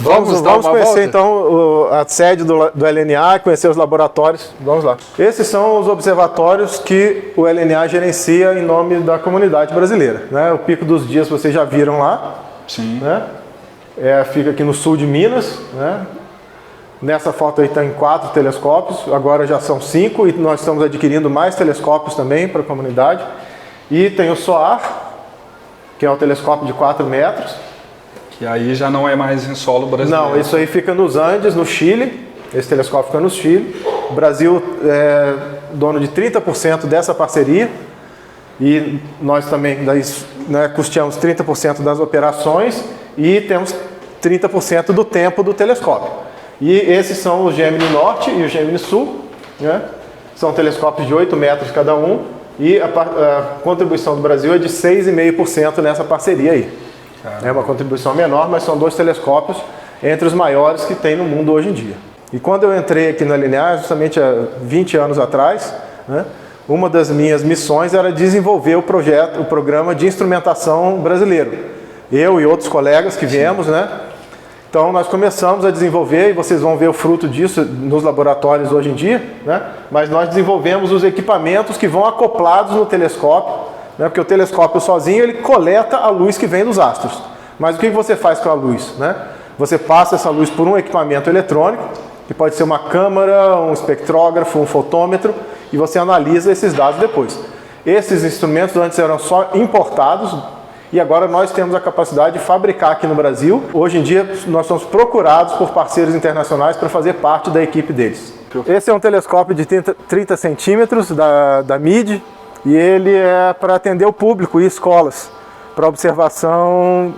conhecer então a sede do LNA, conhecer os laboratórios. Vamos lá. Esses são os observatórios que o LNA gerencia em nome da comunidade brasileira, né? O Pico dos Dias vocês já viram lá. Sim. Né? Fica aqui no sul de Minas, né? Nessa foto aí tem 4 telescópios, agora já são 5 e nós estamos adquirindo mais telescópios também para a comunidade. E tem o SOAR, que é um telescópio de 4 metros. Que aí já não é mais em solo brasileiro. Não, isso aí fica nos Andes, no Chile. Esse telescópio fica no Chile. O Brasil é dono de 30% dessa parceria. E nós também custeamos 30% das operações e temos 30% do tempo do telescópio. E esses são o Gemini Norte e o Gemini Sul, né? São telescópios de 8 metros cada um. E a contribuição do Brasil é de 6,5% nessa parceria aí. Caramba. É uma contribuição menor, mas são 2 telescópios entre os maiores que tem no mundo hoje em dia. E quando eu entrei aqui no LNA, justamente há 20 anos atrás, né, uma das minhas missões era desenvolver o programa de instrumentação brasileiro. Eu e outros colegas que viemos, né? Então nós começamos a desenvolver, e vocês vão ver o fruto disso nos laboratórios hoje em dia, né? Mas nós desenvolvemos os equipamentos que vão acoplados no telescópio, né? Porque o telescópio sozinho ele coleta a luz que vem dos astros. Mas o que você faz com a luz, né? Você passa essa luz por um equipamento eletrônico, que pode ser uma câmera, um espectrógrafo, um fotômetro, e você analisa esses dados depois. Esses instrumentos antes eram só importados, e agora nós temos a capacidade de fabricar aqui no Brasil. Hoje em dia nós somos procurados por parceiros internacionais para fazer parte da equipe deles. Esse é um telescópio de 30 centímetros da MIDI e ele é para atender o público e escolas, para observação,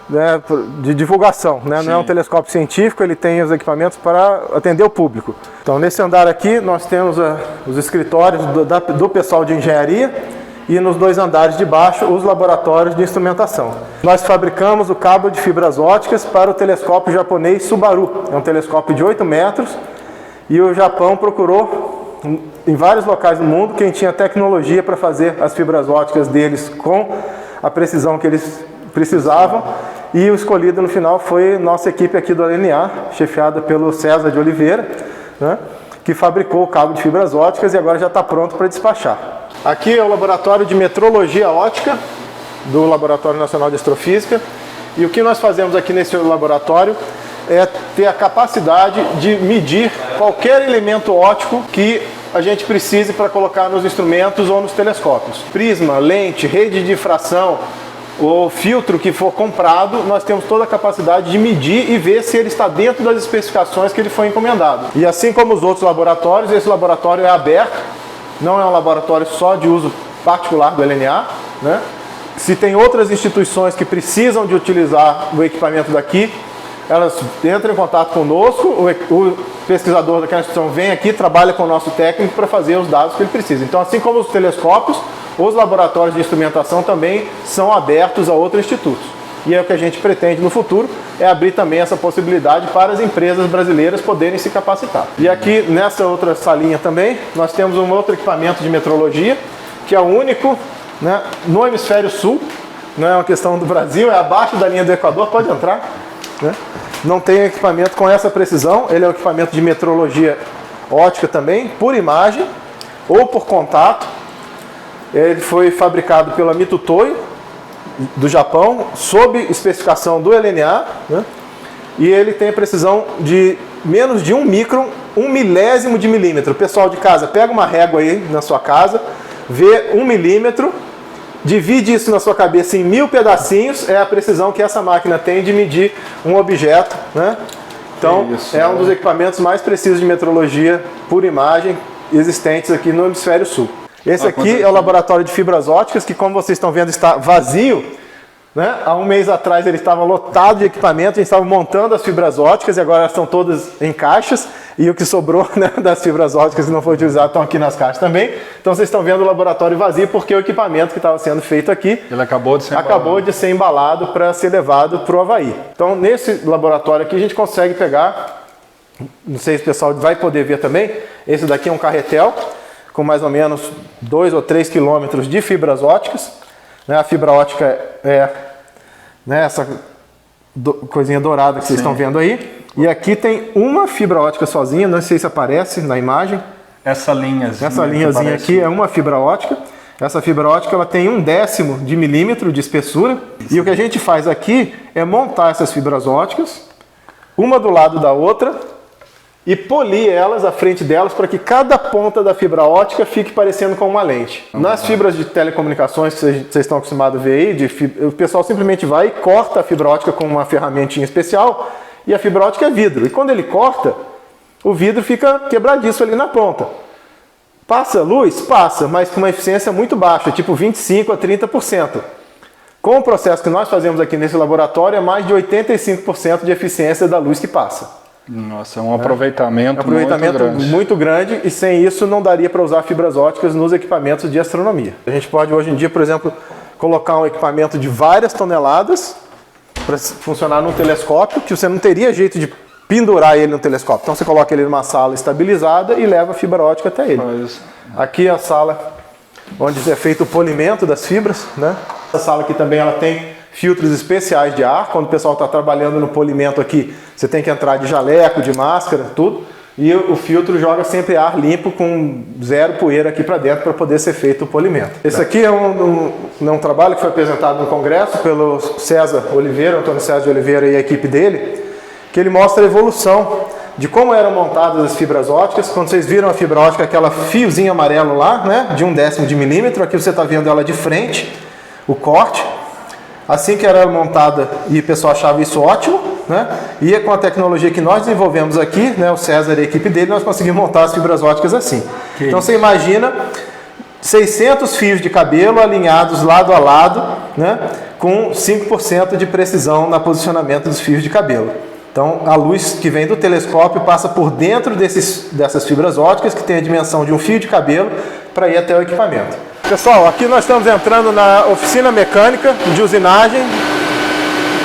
né, de divulgação, né? Não é um telescópio científico, ele tem os equipamentos para atender o público. Então nesse andar aqui nós temos os escritórios do pessoal de engenharia, e nos 2 andares de baixo, os laboratórios de instrumentação. Nós fabricamos o cabo de fibras ópticas para o telescópio japonês Subaru. É um telescópio de 8 metros e o Japão procurou em vários locais do mundo quem tinha tecnologia para fazer as fibras ópticas deles com a precisão que eles precisavam. E o escolhido no final foi nossa equipe aqui do LNA, chefiada pelo César de Oliveira, né, que fabricou o cabo de fibras ópticas e agora já está pronto para despachar. Aqui é o laboratório de metrologia óptica do Laboratório Nacional de Astrofísica. E o que nós fazemos aqui nesse laboratório é ter a capacidade de medir qualquer elemento óptico que a gente precise para colocar nos instrumentos ou nos telescópios. Prisma, lente, rede de difração, o filtro que for comprado, nós temos toda a capacidade de medir e ver se ele está dentro das especificações que ele foi encomendado. E assim como os outros laboratórios, esse laboratório é aberto. Não é um laboratório só de uso particular do LNA, né? Se tem outras instituições que precisam de utilizar o equipamento daqui, elas entram em contato conosco, o pesquisador daquela instituição vem aqui, trabalha com o nosso técnico para fazer os dados que ele precisa. Então, assim como os telescópios, os laboratórios de instrumentação também são abertos a outros institutos. E é o que a gente pretende no futuro, é abrir também essa possibilidade para as empresas brasileiras poderem se capacitar. E aqui, nessa outra salinha também, nós temos um outro equipamento de metrologia, que é o único, né, no hemisfério sul, não é uma questão do Brasil, é abaixo da linha do Equador, pode entrar, né? Não tem equipamento com essa precisão, ele é um equipamento de metrologia óptica também, por imagem ou por contato. Ele foi fabricado pela Mitutoyo, do Japão, sob especificação do LNA, né? E ele tem a precisão de menos de 1 micron 1 milésimo de milímetro. Pessoal de casa, pega uma régua aí na sua casa, vê 1 milímetro, divide isso na sua cabeça em 1000 pedacinhos, é a precisão que essa máquina tem de medir um objeto, né? Então, é um dos equipamentos mais precisos de metrologia por imagem existentes aqui no Hemisfério Sul. Esse aqui é o laboratório de fibras ópticas, que como vocês estão vendo está vazio, né? Há um mês atrás ele estava lotado de equipamento, a gente estava montando as fibras ópticas e agora elas estão todas em caixas, e o que sobrou, né, das fibras ópticas que não foi utilizado estão aqui nas caixas também. Então vocês estão vendo o laboratório vazio porque o equipamento que estava sendo feito aqui ele acabou de ser embalado para ser levado para o Havaí. Então nesse laboratório aqui a gente consegue pegar, não sei se o pessoal vai poder ver também, esse daqui é um carretel com mais ou menos 2 ou 3 quilômetros de fibras ópticas, né? A fibra óptica é, né, essa coisinha dourada que vocês estão vendo aí. E aqui tem uma fibra óptica sozinha, não sei se aparece na imagem. Essa linhazinha. Essa linhazinha aqui é uma fibra óptica. Essa fibra óptica ela tem 1/10 de milímetro de espessura. E o que a gente faz aqui é montar essas fibras ópticas, uma do lado da outra, e polir elas, à frente delas, para que cada ponta da fibra óptica fique parecendo com uma lente. Nas fibras de telecomunicações que vocês estão acostumados a ver aí, o pessoal simplesmente vai e corta a fibra óptica com uma ferramentinha especial, e a fibra óptica é vidro. E quando ele corta, o vidro fica quebradiço ali na ponta. Passa luz? Passa, mas com uma eficiência muito baixa, tipo 25% a 30%. Com o processo que nós fazemos aqui nesse laboratório, é mais de 85% de eficiência da luz que passa. Nossa, é um aproveitamento, muito grande, e sem isso não daria para usar fibras ópticas nos equipamentos de astronomia. A gente pode hoje em dia, por exemplo, colocar um equipamento de várias toneladas para funcionar num telescópio, que você não teria jeito de pendurar ele no telescópio. Então você coloca ele numa sala estabilizada e leva a fibra óptica até ele. Aqui é a sala onde é feito o polimento das fibras, né? Essa sala aqui também ela tem filtros especiais de ar. Quando o pessoal está trabalhando no polimento aqui, você tem que entrar de jaleco, de máscara, tudo. E o filtro joga sempre ar limpo com 0 poeira aqui para dentro para poder ser feito o polimento. Esse aqui é um trabalho que foi apresentado no congresso pelo César Oliveira, Antônio César de Oliveira e a equipe dele, que ele mostra a evolução de como eram montadas as fibras ópticas. Quando vocês viram a fibra óptica, aquela fiozinho amarelo lá, né, de 1/10 de milímetro, aqui você está vendo ela de frente, o corte. Assim que era montada, e o pessoal achava isso ótimo, né? E com a tecnologia que nós desenvolvemos aqui, né, o César e a equipe dele, nós conseguimos montar as fibras ópticas assim. Então você imagina 600 fios de cabelo alinhados lado a lado, né, com 5% de precisão no posicionamento dos fios de cabelo. Então a luz que vem do telescópio passa por dentro dessas fibras ópticas, que tem a dimensão de um fio de cabelo, para ir até o equipamento. Pessoal, aqui nós estamos entrando na oficina mecânica de usinagem.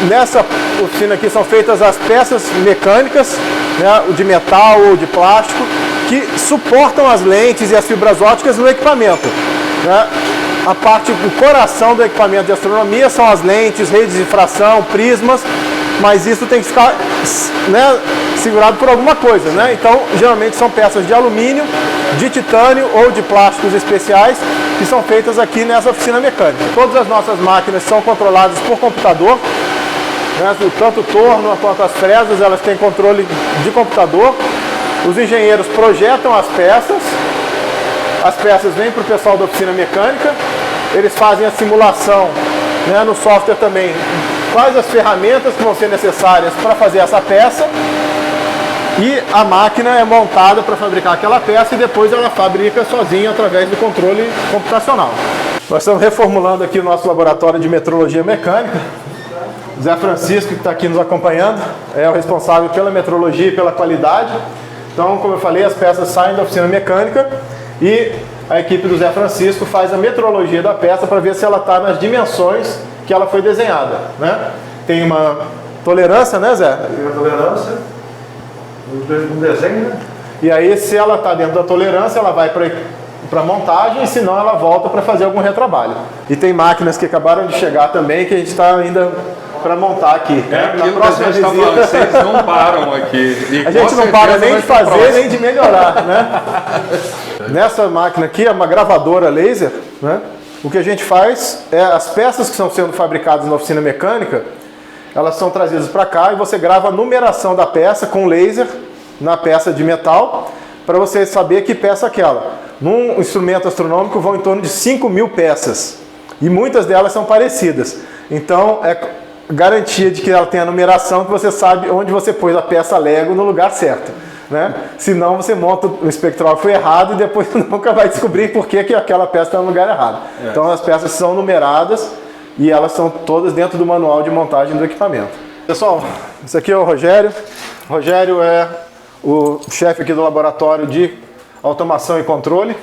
Nessa oficina aqui são feitas as peças mecânicas, né, de metal ou de plástico, que suportam as lentes e as fibras ópticas no equipamento, né? O coração do equipamento de astronomia são as lentes, redes de difração, prismas, mas isso tem que ficar, né, segurado por alguma coisa, né? Então, geralmente são peças de alumínio, de titânio ou de plásticos especiais que são feitas aqui nessa oficina mecânica. Todas as nossas máquinas são controladas por computador, né? Tanto o torno quanto as fresas, elas têm controle de computador. Os engenheiros projetam as peças vêm para o pessoal da oficina mecânica, eles fazem a simulação, né, no software também, quais as ferramentas que vão ser necessárias para fazer essa peça, e a máquina é montada para fabricar aquela peça e depois ela fabrica sozinha através do controle computacional. Nós estamos reformulando aqui o nosso laboratório de metrologia mecânica. Zé Francisco, que está aqui nos acompanhando, é o responsável pela metrologia e pela qualidade. Então, como eu falei, as peças saem da oficina mecânica e a equipe do Zé Francisco faz a metrologia da peça para ver se ela está nas dimensões que ela foi desenhada, né? Tem uma tolerância, né, Zé? Tem uma tolerância no desenho, né? E aí, se ela está dentro da tolerância, ela vai para montagem, senão ela volta para fazer algum retrabalho. E tem máquinas que acabaram de chegar também, que a gente está ainda para montar aqui. Na próxima visita, vocês não param aqui. A gente não para nem de fazer, nem de melhorar, né? Nessa máquina aqui, é uma gravadora laser, né? O que a gente faz é as peças que estão sendo fabricadas na oficina mecânica, elas são trazidas para cá e você grava a numeração da peça com laser na peça de metal, para você saber que peça é aquela. Num instrumento astronômico vão em torno de 5.000 peças e muitas delas são parecidas. Então é garantia de que ela tem a numeração, que você sabe onde você pôs a peça Lego no lugar certo, né? Senão você monta o espectrógrafo errado e depois nunca vai descobrir por que aquela peça está no lugar errado. Então as peças são numeradas e elas são todas dentro do manual de montagem do equipamento. Pessoal, esse aqui é o Rogério. O Rogério é o chefe aqui do laboratório de automação e controle.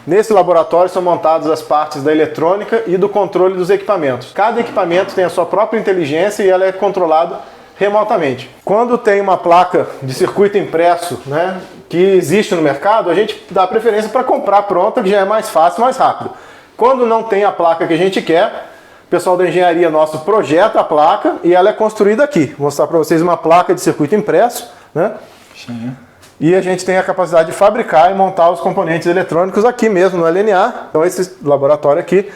Nesse laboratório são montadas as partes da eletrônica e do controle dos equipamentos. Cada equipamento tem a sua própria inteligência e ela é controlada remotamente. Quando tem uma placa de circuito impresso, né, que existe no mercado, a gente dá preferência para comprar pronta, que já é mais fácil, mais rápido. Quando não tem a placa que a gente quer, o pessoal da engenharia nosso projeta a placa e ela é construída aqui. Vou mostrar para vocês uma placa de circuito impresso, né? Sim. E a gente tem a capacidade de fabricar e montar os componentes eletrônicos aqui mesmo no LNA. Então esse laboratório aqui,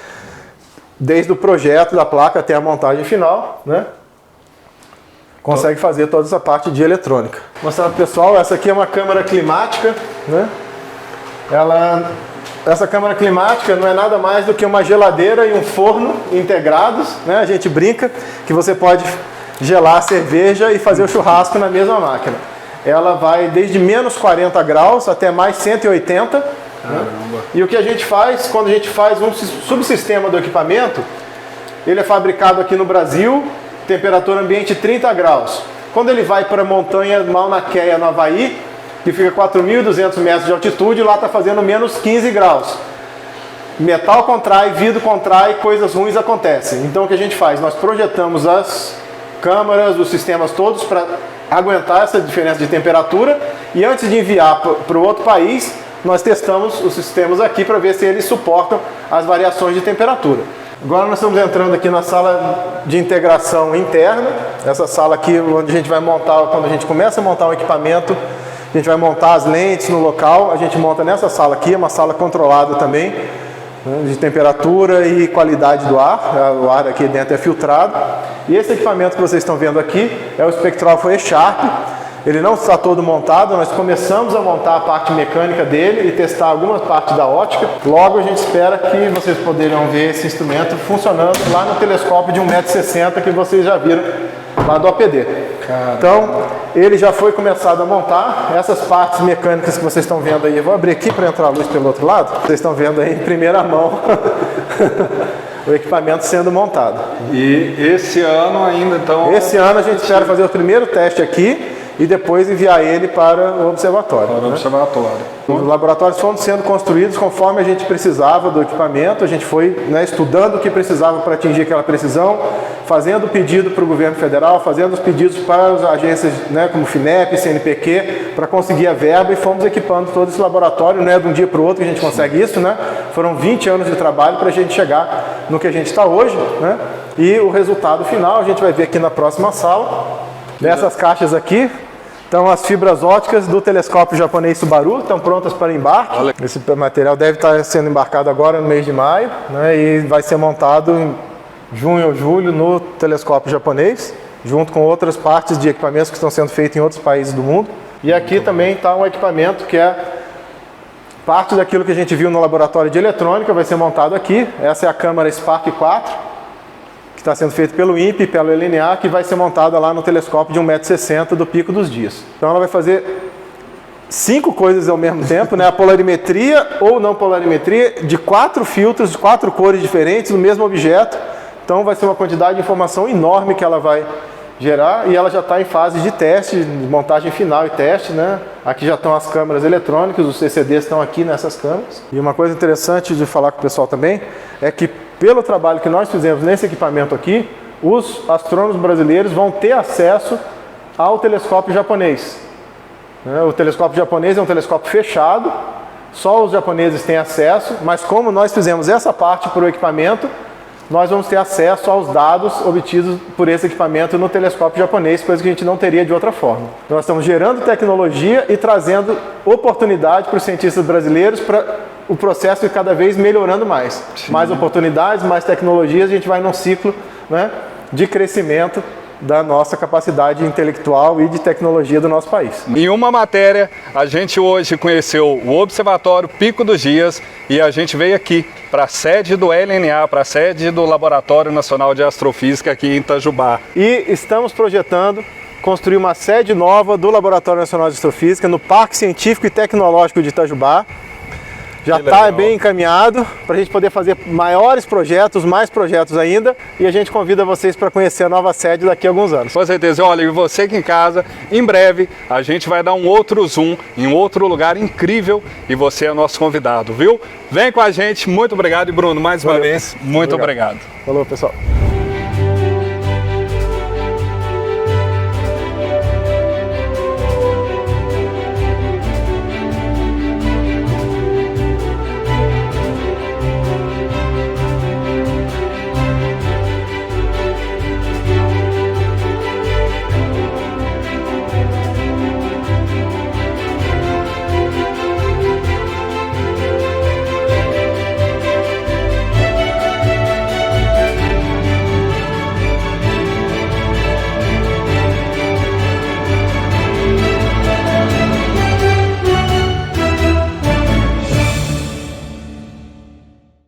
desde o projeto da placa até a montagem final, né, consegue fazer toda essa parte de eletrônica. Vou mostrar para o pessoal, essa aqui é uma câmara climática, né? Essa câmara climática não é nada mais do que uma geladeira e um forno integrados, né? A gente brinca que você pode gelar a cerveja e fazer o churrasco na mesma máquina. Ela vai desde menos 40 graus até mais 180. Né? E o que a gente faz, quando a gente faz um subsistema do equipamento, ele é fabricado aqui no Brasil, temperatura ambiente 30 graus. Quando ele vai para a montanha Mauna Kea, no Havaí, que fica 4.200 metros de altitude, lá está fazendo menos 15 graus. Metal contrai, vidro contrai, coisas ruins acontecem. Então o que a gente faz? Nós projetamos as câmaras, os sistemas todos para aguentar essa diferença de temperatura e antes de enviar para o outro país, nós testamos os sistemas aqui para ver se eles suportam as variações de temperatura. Agora nós estamos entrando aqui na sala de integração interna, essa sala aqui onde a gente vai montar, quando a gente começa a montar um equipamento, a gente vai montar as lentes no local, a gente monta nessa sala aqui, é uma sala controlada também, de temperatura e qualidade do ar, o ar aqui dentro é filtrado. E esse equipamento que vocês estão vendo aqui é o espectrógrafo E-Sharp. Ele não está todo montado, nós começamos a montar a parte mecânica dele e testar algumas partes da ótica. Logo a gente espera que vocês poderão ver esse instrumento funcionando lá no telescópio de 1,60 m que vocês já viram lá do APD. Então, ele já foi começado a montar. Essas partes mecânicas que vocês estão vendo aí, eu vou abrir aqui para entrar a luz pelo outro lado. Vocês estão vendo aí em primeira mão o equipamento sendo montado. E esse ano ainda, então... Esse ano a gente espera fazer o primeiro teste aqui e depois enviar ele para o observatório. Para o observatório. Os laboratórios foram sendo construídos conforme a gente precisava do equipamento, a gente foi, né, estudando o que precisava para atingir aquela precisão, fazendo pedido para o governo federal, fazendo os pedidos para as agências, né, como FINEP, CNPq, para conseguir a verba e fomos equipando todo esse laboratório, né, de um dia para o outro que a gente consegue isso, né? Foram 20 anos de trabalho para a gente chegar no que a gente está hoje, né? E o resultado final a gente vai ver aqui na próxima sala. Nessas caixas aqui estão as fibras ópticas do telescópio japonês Subaru, estão prontas para embarque. Esse material deve estar sendo embarcado agora no mês de maio, né, e vai ser montado em junho ou julho no telescópio japonês, junto com outras partes de equipamentos que estão sendo feitos em outros países do mundo. E aqui também está um equipamento que é parte daquilo que a gente viu no laboratório de eletrônica, vai ser montado aqui. Essa é a câmara Spark 4. Está sendo feito pelo INPE e pelo LNA, que vai ser montada lá no telescópio de 1,60 m do Pico dos Dias. Então ela vai fazer 5 coisas ao mesmo tempo, né? A polarimetria ou não polarimetria de 4 filtros, de 4 cores diferentes no mesmo objeto. Então vai ser uma quantidade de informação enorme que ela vai gerar e ela já está em fase de teste, de montagem final e teste, né? Aqui já estão as câmeras eletrônicas, os CCDs estão aqui nessas câmeras. E uma coisa interessante de falar com o pessoal também é que pelo trabalho que nós fizemos nesse equipamento aqui, os astrônomos brasileiros vão ter acesso ao telescópio japonês. O telescópio japonês é um telescópio fechado, só os japoneses têm acesso, mas como nós fizemos essa parte para o equipamento, nós vamos ter acesso aos dados obtidos por esse equipamento no telescópio japonês, coisa que a gente não teria de outra forma. Nós estamos gerando tecnologia e trazendo oportunidade para os cientistas brasileiros para o processo ir cada vez melhorando mais. Sim. Mais oportunidades, mais tecnologias, a gente vai num ciclo, né, de crescimento da nossa capacidade intelectual e de tecnologia do nosso país. Em uma matéria, a gente hoje conheceu o Observatório Pico dos Dias e a gente veio aqui para a sede do LNA, para a sede do Laboratório Nacional de Astrofísica aqui em Itajubá. E estamos projetando construir uma sede nova do Laboratório Nacional de Astrofísica no Parque Científico e Tecnológico de Itajubá. Já está bem encaminhado para a gente poder fazer maiores projetos, mais projetos ainda, e a gente convida vocês para conhecer a nova sede daqui a alguns anos. Com certeza. Olha, e você aqui em casa, em breve a gente vai dar um outro zoom em um outro lugar incrível e você é nosso convidado, viu? Vem com a gente, muito obrigado. E Bruno, mais uma vez, muito obrigado. Falou, pessoal.